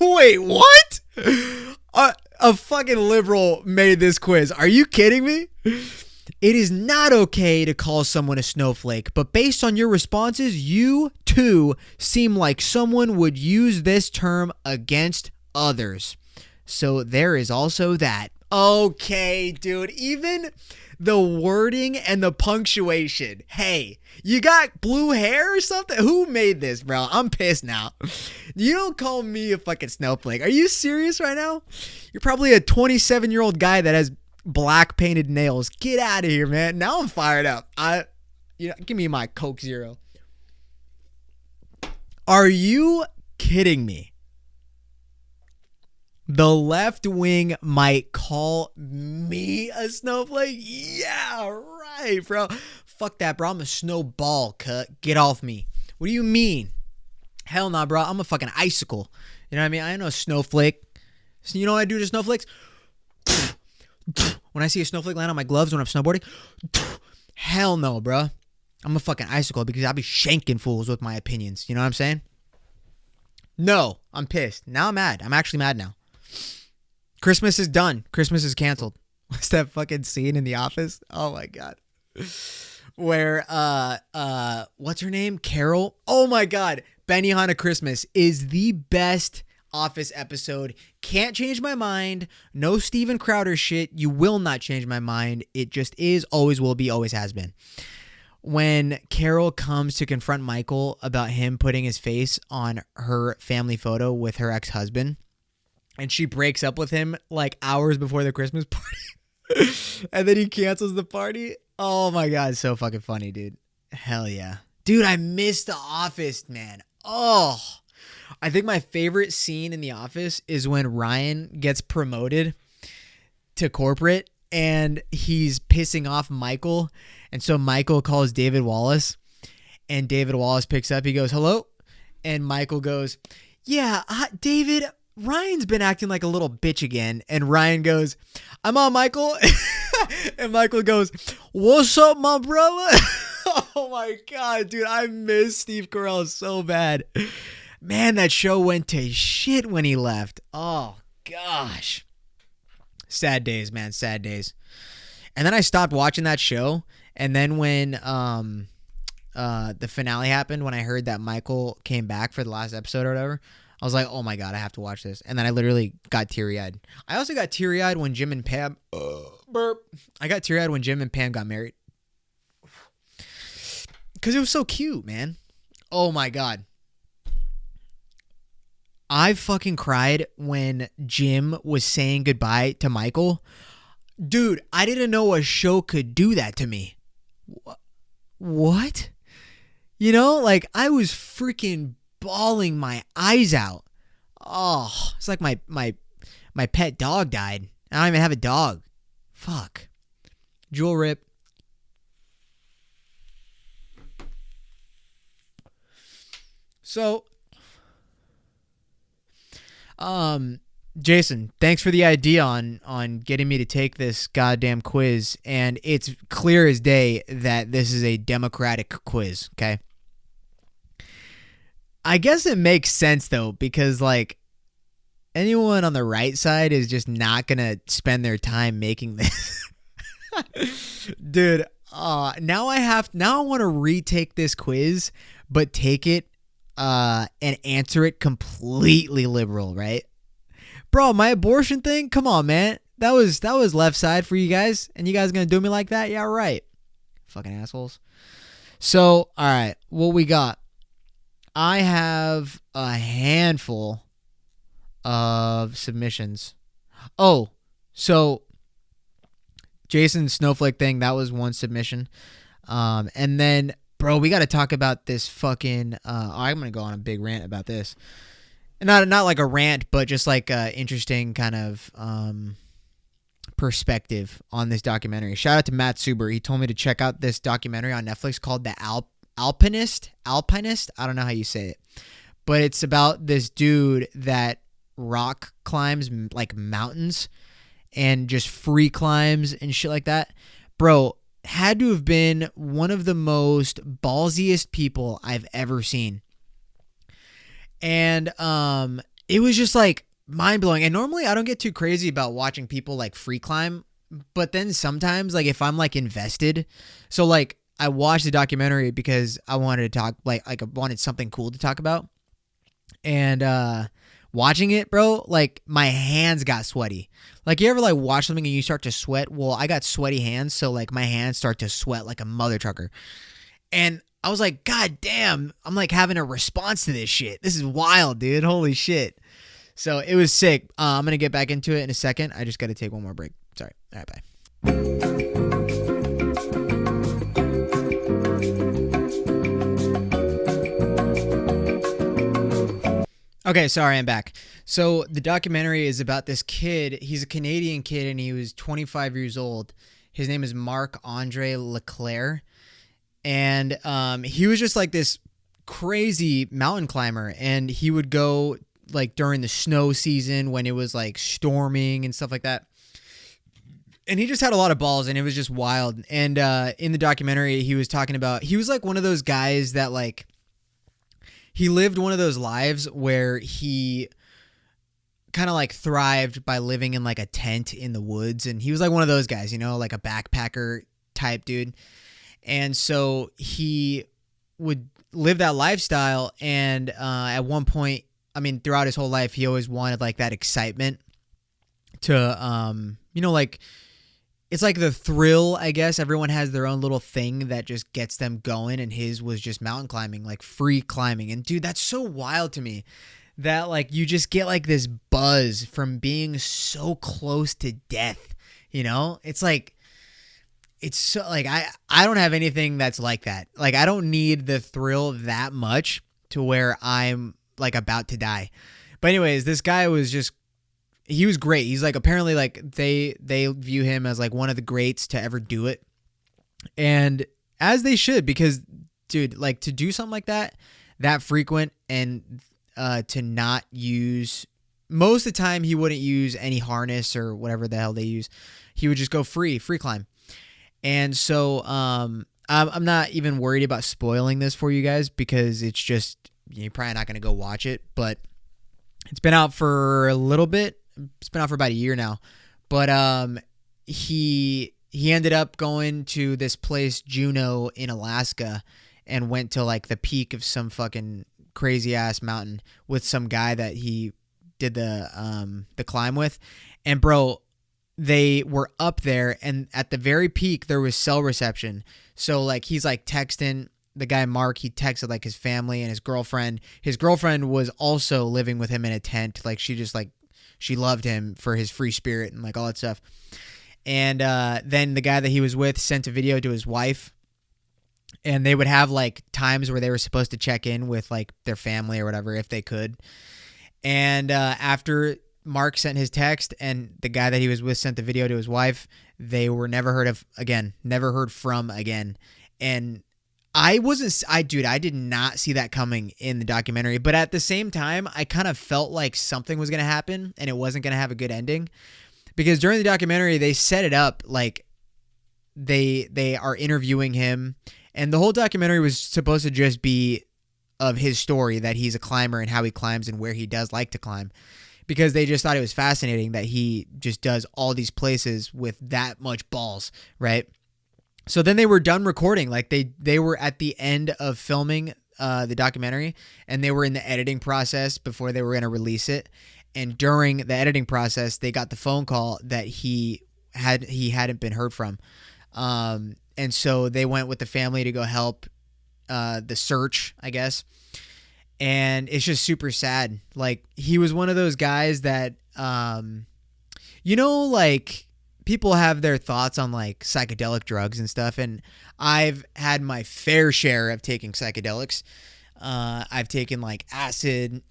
Wait, what? A fucking liberal made this quiz. Are you kidding me? It is not okay to call someone a snowflake, but based on your responses, you too seem like someone would use this term against others. So there is also that. Okay, dude, even the wording and the punctuation. Hey, you got blue hair or something? Who made this, bro? I'm pissed now. You don't call me a fucking snowflake. Are you serious right now? You're probably a 27-year-old guy that has black painted nails. Get out of here, man. Now I'm fired up. Give me my Coke Zero. Are you kidding me? The left wing might call me a snowflake. Yeah, right, bro. Fuck that, bro. I'm a snowball, cut. Get off me. What do you mean? Hell nah, bro. I'm a fucking icicle. You know what I mean? I ain't no snowflake. So you know what I do to snowflakes? When I see a snowflake land on my gloves when I'm snowboarding, hell no, bro. I'm a fucking icicle because I'll be shanking fools with my opinions. You know what I'm saying? No, I'm pissed. Now I'm mad. I'm actually mad now. Christmas is done. Christmas is canceled. What's that fucking scene in The Office? Oh my God. Where, what's her name? Carol? Oh my God. Benihana Christmas is the best Office episode. Can't change my mind. No Steven Crowder shit. You will not change my mind. It just is, always will be, always has been. When Carol comes to confront Michael about him putting his face on her family photo with her ex-husband, and she breaks up with him like hours before the Christmas party, and then he cancels the party. Oh my God, so fucking funny, dude. Hell yeah. Dude, I miss The Office, man. Oh, I think my favorite scene in The Office is when Ryan gets promoted to corporate and he's pissing off Michael. And so Michael calls David Wallace, and David Wallace picks up. He goes, hello. And Michael goes, yeah, David, Ryan's been acting like a little bitch again. And Ryan goes, I'm on, Michael. And Michael goes, what's up, my brother? Oh my God, dude, I miss Steve Carell so bad. Man, that show went to shit when he left. Oh gosh. Sad days, man, sad days. And then I stopped watching that show. And then when the finale happened, when I heard that Michael came back for the last episode or whatever, I was like, oh my God, I have to watch this. And then I literally got teary-eyed. I also got teary-eyed when Jim and Pam... I got teary-eyed when Jim and Pam got married. Because it was so cute, man. Oh my God. I fucking cried when Jim was saying goodbye to Michael. Dude, I didn't know a show could do that to me. What? You know, like I was freaking bawling my eyes out. Oh, it's like my pet dog died. I don't even have a dog. Fuck. Jewel rip. So, Jason, thanks for the idea on getting me to take this goddamn quiz, and it's clear as day that this is a democratic quiz, okay? I guess it makes sense though, because like anyone on the right side is just not gonna spend their time making this. Dude, now I want to retake this quiz, but take it and answer it completely liberal, right? Bro, my abortion thing, come on, man. That was left side for you guys, and you guys gonna do me like that? Yeah, right. Fucking assholes. So, all right, what we got? I have a handful of submissions. Oh, so Jason's snowflake thing, that was one submission. And then, bro, we got to talk about this fucking. I'm gonna go on a big rant about this. Not like a rant, but just like a interesting kind of perspective on this documentary. Shout out to Matt Suber. He told me to check out this documentary on Netflix called The Alpinist. I don't know how you say it, but it's about this dude that rock climbs like mountains and just free climbs and shit like that. Bro, had to have been one of the most ballsiest people I've ever seen. And it was just like mind-blowing. And normally I don't get too crazy about watching people like free climb, but then sometimes like if I'm like invested, so like I watched the documentary because I wanted to talk like I wanted something cool to talk about. And watching it, bro, like my hands got sweaty. Like you ever like watch something and you start to sweat? Well, I got sweaty hands, so like my hands start to sweat like a mother trucker. And I was like, God damn, I'm like having a response to this shit. This is wild, dude. Holy shit. So it was sick. I'm going to get back into it in a second. I just got to take one more break. Sorry. All right, bye. Okay, sorry, I'm back. So the documentary is about this kid. He's a Canadian kid, and he was 25 years old. His name is Marc-Andre Leclerc, and he was just like this crazy mountain climber, and he would go like during the snow season when it was like storming and stuff like that. And he just had a lot of balls, and it was just wild. And in the documentary, he was talking about, he was like one of those guys that like, he lived one of those lives where he kind of like thrived by living in like a tent in the woods. And he was like one of those guys, you know, like a backpacker type dude. And so he would live that lifestyle. And at one point, I mean, throughout his whole life, he always wanted like that excitement to, you know, like, it's like the thrill, I guess. Everyone has their own little thing that just gets them going, and his was just mountain climbing, like free climbing. And dude, that's so wild to me that like you just get like this buzz from being so close to death, you know? It's like, it's so like, I don't have anything that's like that. Like, I don't need the thrill that much to where I'm like about to die. But anyways, this guy was just, he was great. He's like, apparently like they view him as like one of the greats to ever do it. And as they should, because dude, like to do something like that frequent, and to not use, most of the time he wouldn't use any harness or whatever the hell they use. He would just go free climb. And so I'm not even worried about spoiling this for you guys, because it's just, you're probably not going to go watch it, but it's been out for a little bit. It's been out for about a year now, but he ended up going to this place, Juneau in Alaska, and went to like the peak of some fucking crazy ass mountain with some guy that he did the climb with. And bro, they were up there, and at the very peak there was cell reception. So like he's like texting the guy Mark, he texted like his family and his girlfriend. His girlfriend was also living with him in a tent. Like she just like, she loved him for his free spirit and like all that stuff. And then the guy that he was with sent a video to his wife, and they would have like times where they were supposed to check in with like their family or whatever if they could. And after Mark sent his text and the guy that he was with sent the video to his wife, they were never heard from again. And I did not see that coming in the documentary, but at the same time, I kind of felt like something was going to happen and it wasn't going to have a good ending, because during the documentary, they set it up like they are interviewing him, and the whole documentary was supposed to just be of his story, that he's a climber and how he climbs and where he does like to climb, because they just thought it was fascinating that he just does all these places with that much balls, right? So then they were done recording. Like they were at the end of filming the documentary, and they were in the editing process before they were going to release it. And during the editing process, they got the phone call that he hadn't been heard from. And so they went with the family to go help the search, I guess. And it's just super sad. Like, he was one of those guys that, you know, like, people have their thoughts on like psychedelic drugs and stuff, and I've had my fair share of taking psychedelics. I've taken like acid,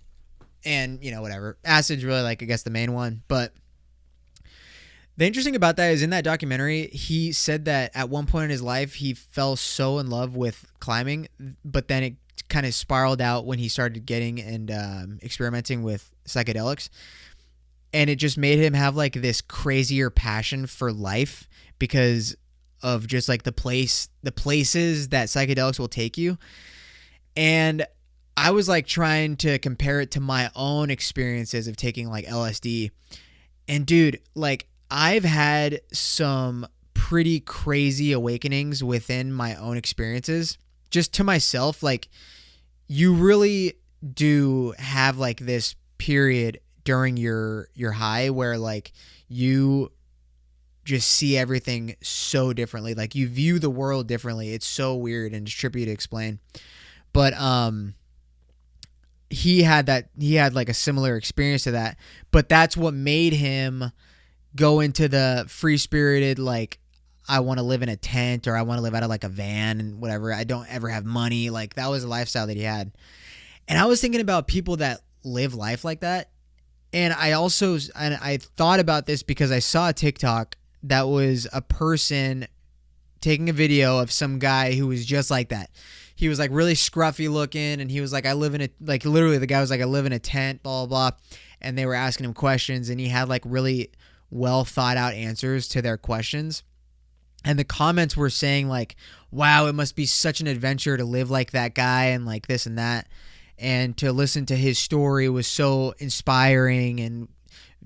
and you know, whatever. Acid's really like, I guess, the main one. But the interesting about that is, in that documentary, he said that at one point in his life he fell so in love with climbing, but then it kind of spiraled out when he started getting and experimenting with psychedelics. And it just made him have like this crazier passion for life because of just like the places that psychedelics will take you. And I was like trying to compare it to my own experiences of taking like LSD. And dude, like, I've had some pretty crazy awakenings within my own experiences, just to myself. Like, you really do have like this period during your high where like you just see everything so differently. Like, you view the world differently. It's so weird and it's trippy to explain. But he had like a similar experience to that. But that's what made him go into the free-spirited, like, I want to live in a tent, or I want to live out of like a van and whatever. I don't ever have money. Like, that was a lifestyle that he had. And I was thinking about people that live life like that. And I thought about this because I saw a TikTok that was a person taking a video of some guy who was just like that. He was like really scruffy looking, and he was like, literally the guy was like, I live in a tent, blah, blah, blah. And they were asking him questions, and he had like really well thought out answers to their questions. And the comments were saying like, wow, it must be such an adventure to live like that guy and like this and that. And to listen to his story was so inspiring, and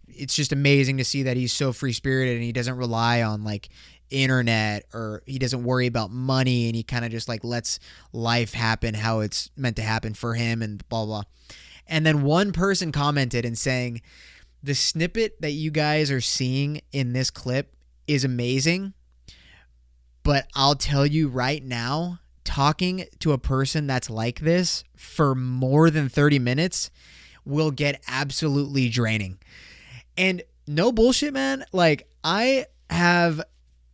it's just amazing to see that he's so free spirited and he doesn't rely on like internet, or he doesn't worry about money, and he kind of just like lets life happen how it's meant to happen for him, and blah blah. And then one person commented and saying, the snippet that you guys are seeing in this clip is amazing, but I'll tell you right now, talking to a person that's like this for more than 30 minutes will get absolutely draining. And no bullshit, man. Like, I have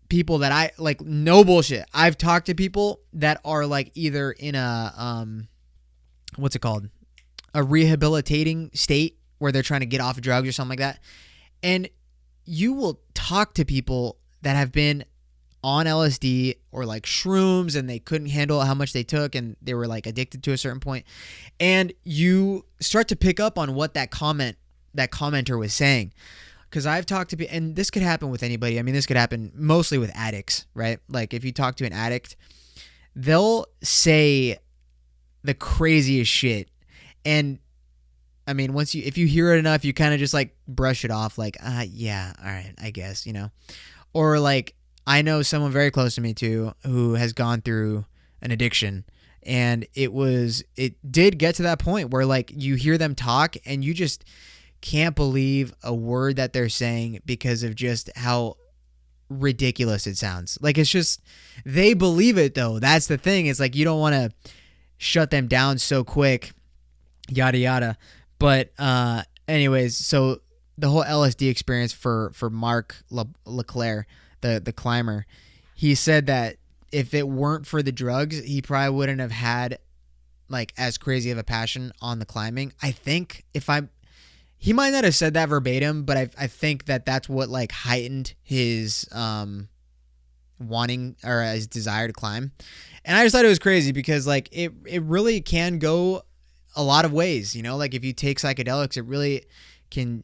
people that I like, no bullshit. I've talked to people that are like either in a what's it called, a rehabilitating state where they're trying to get off drugs or something like that, and you will talk to people that have been on LSD or like shrooms, and they couldn't handle how much they took, and they were like addicted to a certain point, and you start to pick up on what that commenter was saying. Because I've talked to people, and this could happen with anybody. I mean, this could happen mostly with addicts, right? Like, if you talk to an addict, they'll say the craziest shit. And I mean, if you hear it enough, you kind of just like brush it off, like, yeah, all right, I guess, you know. Or like, I know someone very close to me too who has gone through an addiction, and it did get to that point where like you hear them talk and you just can't believe a word that they're saying because of just how ridiculous it sounds. Like, it's just, they believe it though. That's the thing. It's like, you don't want to shut them down so quick, yada yada. But anyways, so the whole LSD experience for Mark Leclerc, the climber, he said that if it weren't for the drugs, he probably wouldn't have had like as crazy of a passion on the climbing. I think he might not have said that verbatim, but I think that that's what like heightened his wanting or his desire to climb. And I just thought it was crazy because like it really can go a lot of ways, you know, like if you take psychedelics, it really can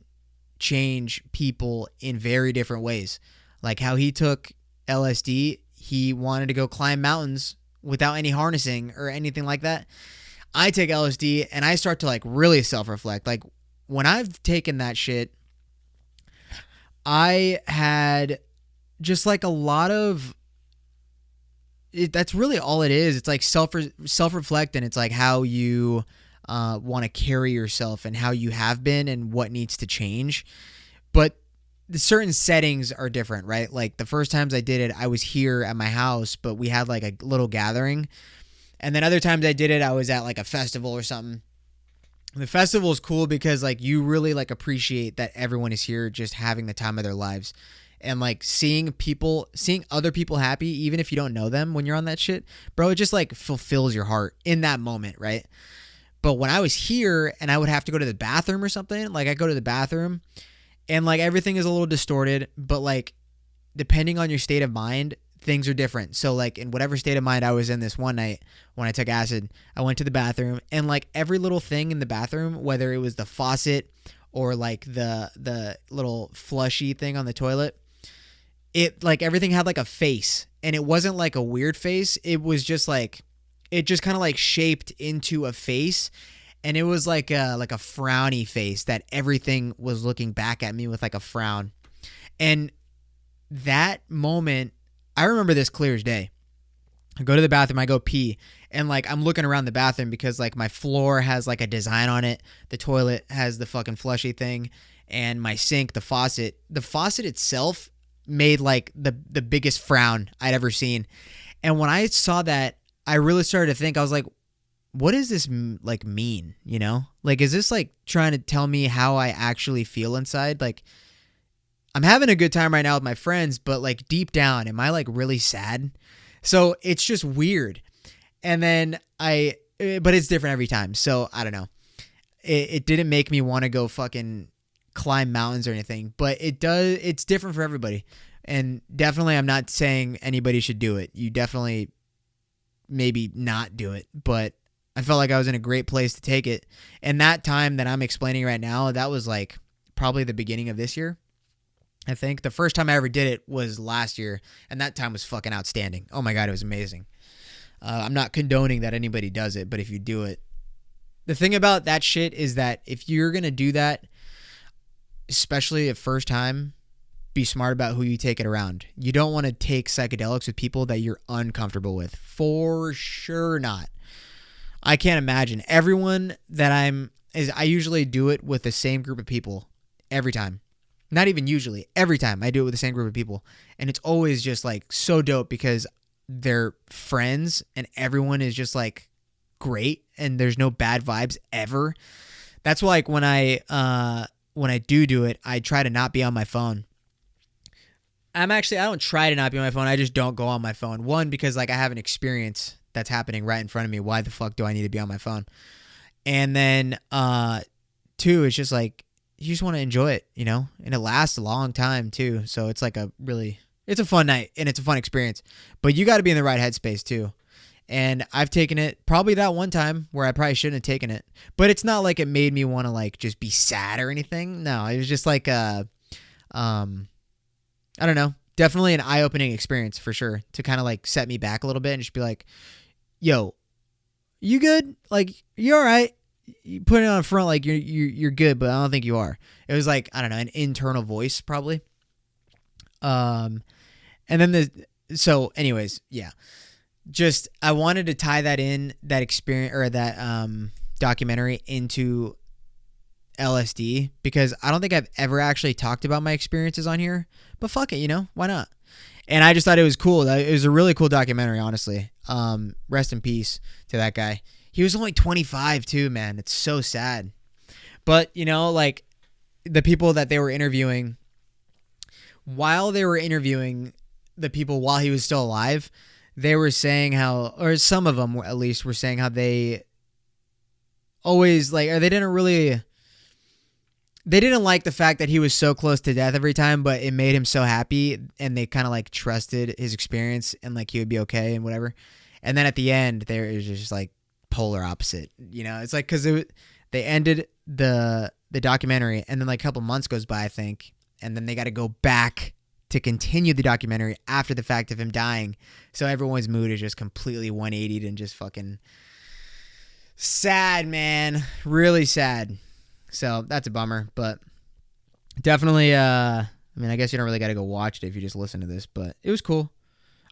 change people in very different ways. Like how he took LSD, he wanted to go climb mountains without any harnessing or anything like that. I take LSD and I start to like really self-reflect. Like, when I've taken that shit, I had just like a lot of that's really all it is. It's like self-reflect, and it's like how you want to carry yourself and how you have been and what needs to change. But the certain settings are different, right? Like the first times I did it, I was here at my house, but we had like a little gathering. And then other times I did it, I was at like a festival or something. The festival is cool because like you really like appreciate that everyone is here just having the time of their lives, and like seeing other people happy, even if you don't know them when you're on that shit, bro, it just like fulfills your heart in that moment, right? But when I was here and I would have to go to the bathroom or something, like I go to the bathroom and like everything is a little distorted, but like depending on your state of mind, things are different. So like in whatever state of mind I was in this one night when I took acid, I went to the bathroom, and like every little thing in the bathroom, whether it was the faucet or like the little flushy thing on the toilet, it like everything had like a face, and it wasn't like a weird face. It was just like, it just kind of like shaped into a face, and it was like a frowny face that everything was looking back at me with like a frown. And that moment, I remember this clear as day. I go to the bathroom, I go pee, and like I'm looking around the bathroom because like my floor has like a design on it. The toilet has the fucking flushy thing, and my sink, the faucet itself made like the biggest frown I'd ever seen. And when I saw that, I really started to think, I was like, what does this like mean? You know, like, is this like trying to tell me how I actually feel inside? Like, I'm having a good time right now with my friends, but like deep down, am I like really sad? So it's just weird. And then but it's different every time. So I don't know. It didn't make me want to go fucking climb mountains or anything, but it's different for everybody. And definitely I'm not saying anybody should do it. You definitely maybe not do it, but I felt like I was in a great place to take it. And that time that I'm explaining right now, that was like probably the beginning of this year. I think the first time I ever did it was last year, and that time was fucking outstanding. Oh my God, it was amazing. I'm not condoning that anybody does it, but if you do it, the thing about that shit is that if you're going to do that, especially at first time, be smart about who you take it around. You don't want to take psychedelics with people that you're uncomfortable with. For sure not. I can't imagine. Everyone that I usually do it with the same group of people every time. Not even usually. Every time I do it with the same group of people. And it's always just like so dope because they're friends and everyone is just like great and there's no bad vibes ever. That's why like when I do it, I try to not be on my phone. I don't try to not be on my phone. I just don't go on my phone. One, because like I have an experience that's happening right in front of me. Why the fuck do I need to be on my phone? And then two, it's just like you just want to enjoy it, you know? And it lasts a long time too. So it's like it's a fun night and it's a fun experience. But you got to be in the right headspace too. And I've taken it probably that one time where I probably shouldn't have taken it. But it's not like it made me want to like just be sad or anything. No, it was just like I don't know. Definitely an eye-opening experience for sure to kind of like set me back a little bit and just be like, yo, you good? Like, you all right? You put it on front like you're good, but I don't think you are. It was like, I don't know, an internal voice probably. And then so anyways, yeah. Just, I wanted to tie that experience or that documentary into LSD because I don't think I've ever actually talked about my experiences on here, but fuck it, you know, why not? And I just thought it was cool. It was a really cool documentary, honestly. Rest in peace to that guy. He was only 25 too, man. It's so sad. But, you know, like the people that they were interviewing, while they were interviewing the people while he was still alive, they were saying how, or some of them at least were saying how they always like, or they didn't like the fact that he was so close to death every time, but it made him so happy and they kind of like trusted his experience and like he would be okay and whatever. And then at the end, there is just like polar opposite, you know, it's like, cause they ended the documentary and then like a couple months goes by, I think. And then they got to go back to continue the documentary after the fact of him dying. So everyone's mood is just completely 180'd and just fucking sad, man. Really sad. So that's a bummer, but definitely, I mean, I guess you don't really got to go watch it if you just listen to this, but it was cool.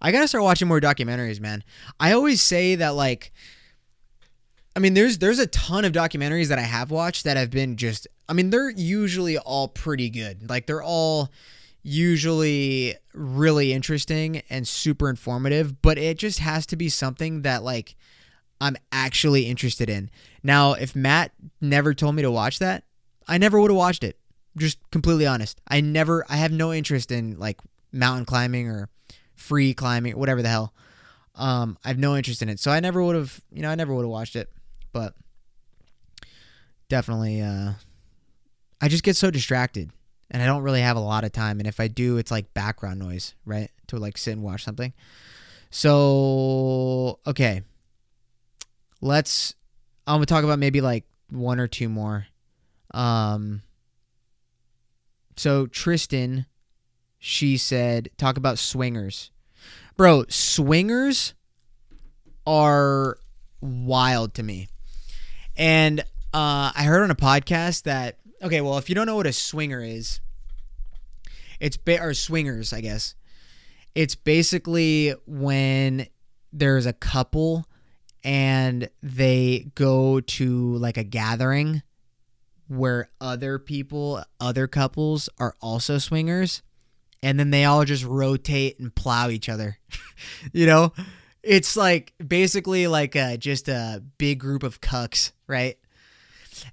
I got to start watching more documentaries, man. I always say that, like, I mean, there's a ton of documentaries that I have watched that have been just, I mean, they're usually all pretty good. Like, they're all usually really interesting and super informative, but it just has to be something that, like, I'm actually interested in. Now, if Matt never told me to watch that, I never would have watched it. Just completely honest. I have no interest in like mountain climbing or free climbing, whatever the hell. I have no interest in it. So I never would have watched it, but definitely, I just get so distracted and I don't really have a lot of time. And if I do, it's like background noise, right? To like sit and watch something. So, okay. I'm going to talk about maybe like one or two more. So Tristan, she said, talk about swingers. Bro, swingers are wild to me. And I heard on a podcast that, okay, well, if you don't know what a swinger is, or swingers, I guess. It's basically when there's a couple and they go to like a gathering where other couples are also swingers, and then they all just rotate and plow each other. You know, it's like basically like just a big group of cucks, right?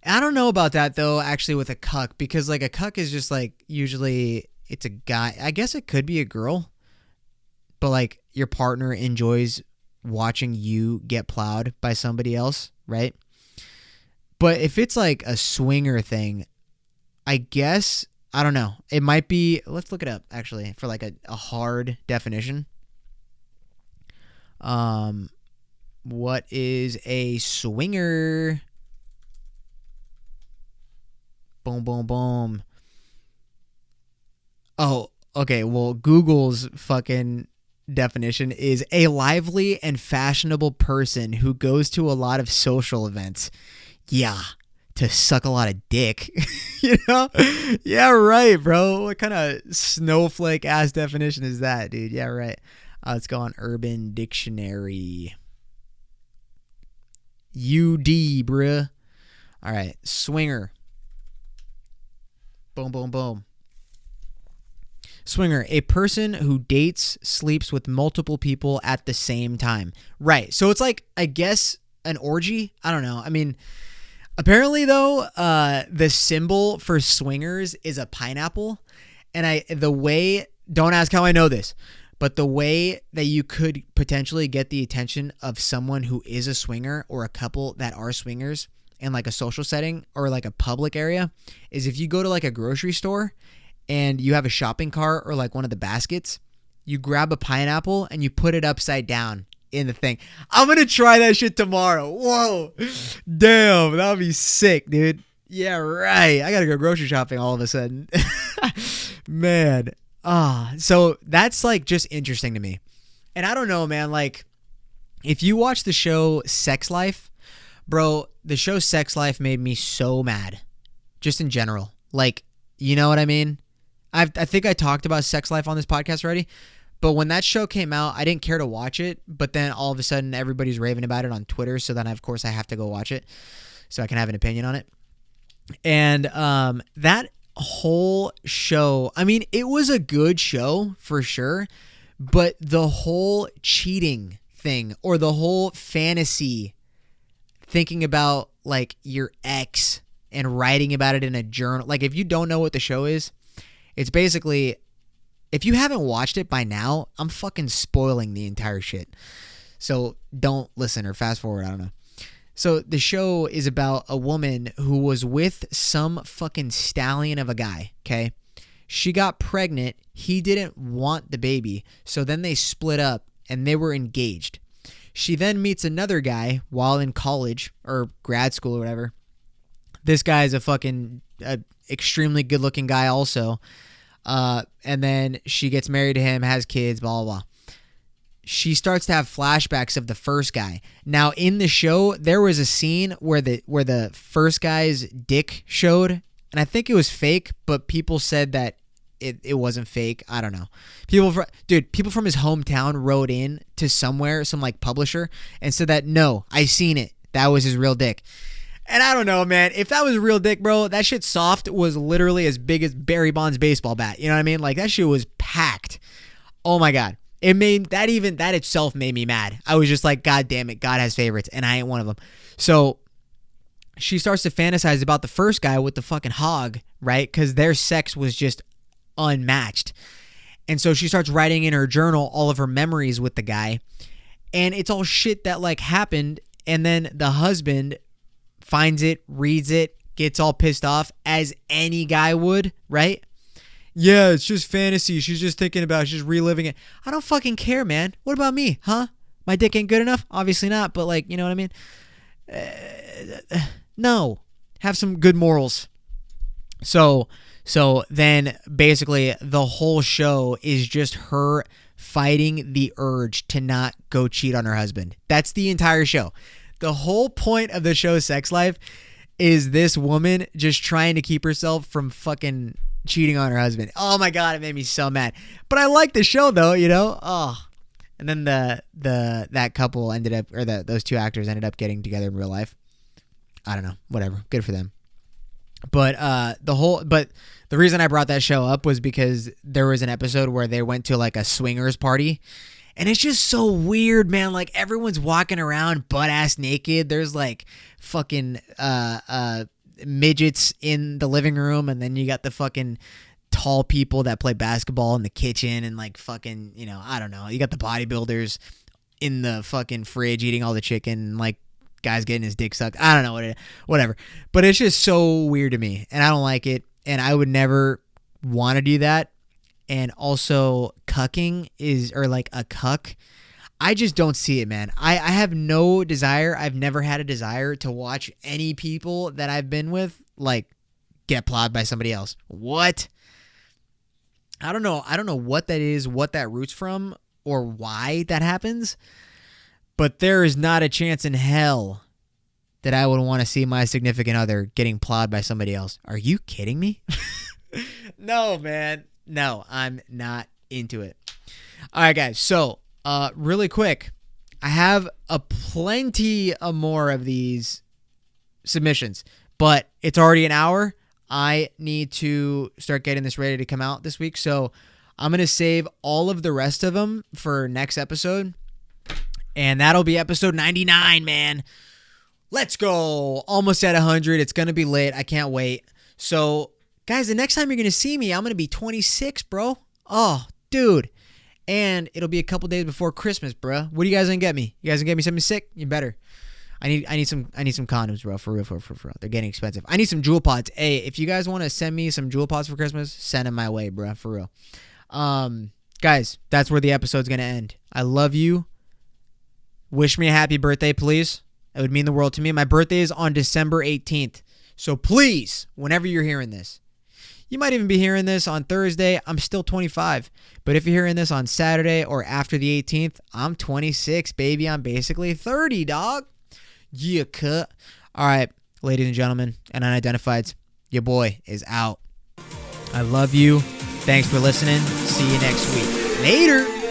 I don't know about that though, actually, with a cuck, because like a cuck is just like usually it's a guy. I guess it could be a girl, but like your partner enjoys watching you get plowed by somebody else, right? But if it's like a swinger thing, I guess, I don't know. It might be, let's look it up actually for like a hard definition. What is a swinger? Boom, boom, boom. Oh, okay. Well, Google's fucking definition is a lively and fashionable person who goes to a lot of social events. Yeah, to suck a lot of dick. You know? Yeah, right, bro. What kind of snowflake ass definition is that, dude? Yeah, right. Let's go on Urban Dictionary. UD, bruh. All right, swinger. Boom, boom, boom. Swinger, a person who dates, sleeps with multiple people at the same time. Right. So it's like, I guess, an orgy. I don't know. I mean, apparently though, the symbol for swingers is a pineapple. And don't ask how I know this, but the way that you could potentially get the attention of someone who is a swinger or a couple that are swingers in like a social setting or like a public area is if you go to like a grocery store and you have a shopping cart or like one of the baskets, you grab a pineapple and you put it upside down in the thing. I'm going to try that shit tomorrow. Whoa. Damn. That would be sick, dude. Yeah, right. I got to go grocery shopping all of a sudden. Man. So that's like just interesting to me. And I don't know, man, like if you watch the show Sex Life, bro, the show Sex Life made me so mad just in general. Like, you know what I mean? I think I talked about Sex Life on this podcast already, but when that show came out, I didn't care to watch it, but then all of a sudden everybody's raving about it on Twitter, so then of course I have to go watch it so I can have an opinion on it. And that whole show, I mean, it was a good show for sure, but the whole cheating thing or the whole fantasy thinking about like your ex and writing about it in a journal, like if you don't know what the show is, it's basically, if you haven't watched it by now, I'm fucking spoiling the entire shit. So don't listen or fast forward, I don't know. So the show is about a woman who was with some fucking stallion of a guy, okay? She got pregnant. He didn't want the baby. So then they split up and they were engaged. She then meets another guy while in college or grad school or whatever. This guy is a fucking extremely good looking guy also. And then she gets married to him, has kids, blah, blah, blah. She starts to have flashbacks of the first guy. Now in the show, there was a scene where the first guy's dick showed, and I think it was fake, but people said that it wasn't fake. I don't know. People from his hometown wrote in to somewhere, some like publisher, and said that no, I seen it. That was his real dick. And I don't know, man. If that was a real dick, bro, that shit soft was literally as big as Barry Bonds' baseball bat. You know what I mean? Like that shit was packed. Oh my God. It made that itself made me mad. I was just like, God damn it, God has favorites, and I ain't one of them. So she starts to fantasize about the first guy with the fucking hog, right? Because their sex was just unmatched. And so she starts writing in her journal all of her memories with the guy. And it's all shit that like happened. And then the husband finds it, reads it, gets all pissed off as any guy would, right? Yeah, it's just fantasy. She's just thinking about it. She's reliving it. I don't fucking care, man. What about me, huh? My dick ain't good enough? Obviously not, but like, you know what I mean? No. Have some good morals. So then basically the whole show is just her fighting the urge to not go cheat on her husband. That's the entire show. The whole point of the show Sex Life is this woman just trying to keep herself from fucking cheating on her husband. Oh my God, it made me so mad. But I like the show though, you know? Oh. And then that couple ended up, or those two actors ended up getting together in real life. I don't know. Whatever. Good for them. But the reason I brought that show up was because there was an episode where they went to like a swingers party. And it's just so weird, man. Like everyone's walking around butt ass naked. There's like fucking midgets in the living room, and then you got the fucking tall people that play basketball in the kitchen, and like fucking, you know, I don't know. You got the bodybuilders in the fucking fridge eating all the chicken, and like guys getting his dick sucked. I don't know whatever. But it's just so weird to me, and I don't like it. and I would never want to do that. And also cucking or like a cuck. I just don't see it, man. I have no desire. I've never had a desire to watch any people that I've been with like get plowed by somebody else. What? I don't know. I don't know what that is, what that roots from, or why that happens. But there is not a chance in hell that I would want to see my significant other getting plowed by somebody else. Are you kidding me? No, man. No, I'm not into it. All right, guys. So, really quick, I have a plenty of more of these submissions, but it's already an hour. I need to start getting this ready to come out this week. So I'm going to save all of the rest of them for next episode. And that'll be episode 99, man. Let's go. Almost at 100. It's going to be lit. I can't wait. So, guys, the next time you're going to see me, I'm going to be 26, bro. Oh, dude. And it'll be a couple days before Christmas, bro. What are you guys going to get me? You guys going to get me something sick? You better. I need some condoms, bro. For real. They're getting expensive. I need some jewel pods. Hey, if you guys want to send me some jewel pods for Christmas, send them my way, bro. For real. Guys, that's where the episode's going to end. I love you. Wish me a happy birthday, please. It would mean the world to me. My birthday is on December 18th. So please, whenever you're hearing this, you might even be hearing this on Thursday. I'm still 25. But if you're hearing this on Saturday or after the 18th, I'm 26, baby. I'm basically 30, dog. Yeah, cut. All right, ladies and gentlemen and unidentifieds, your boy is out. I love you. Thanks for listening. See you next week. Later.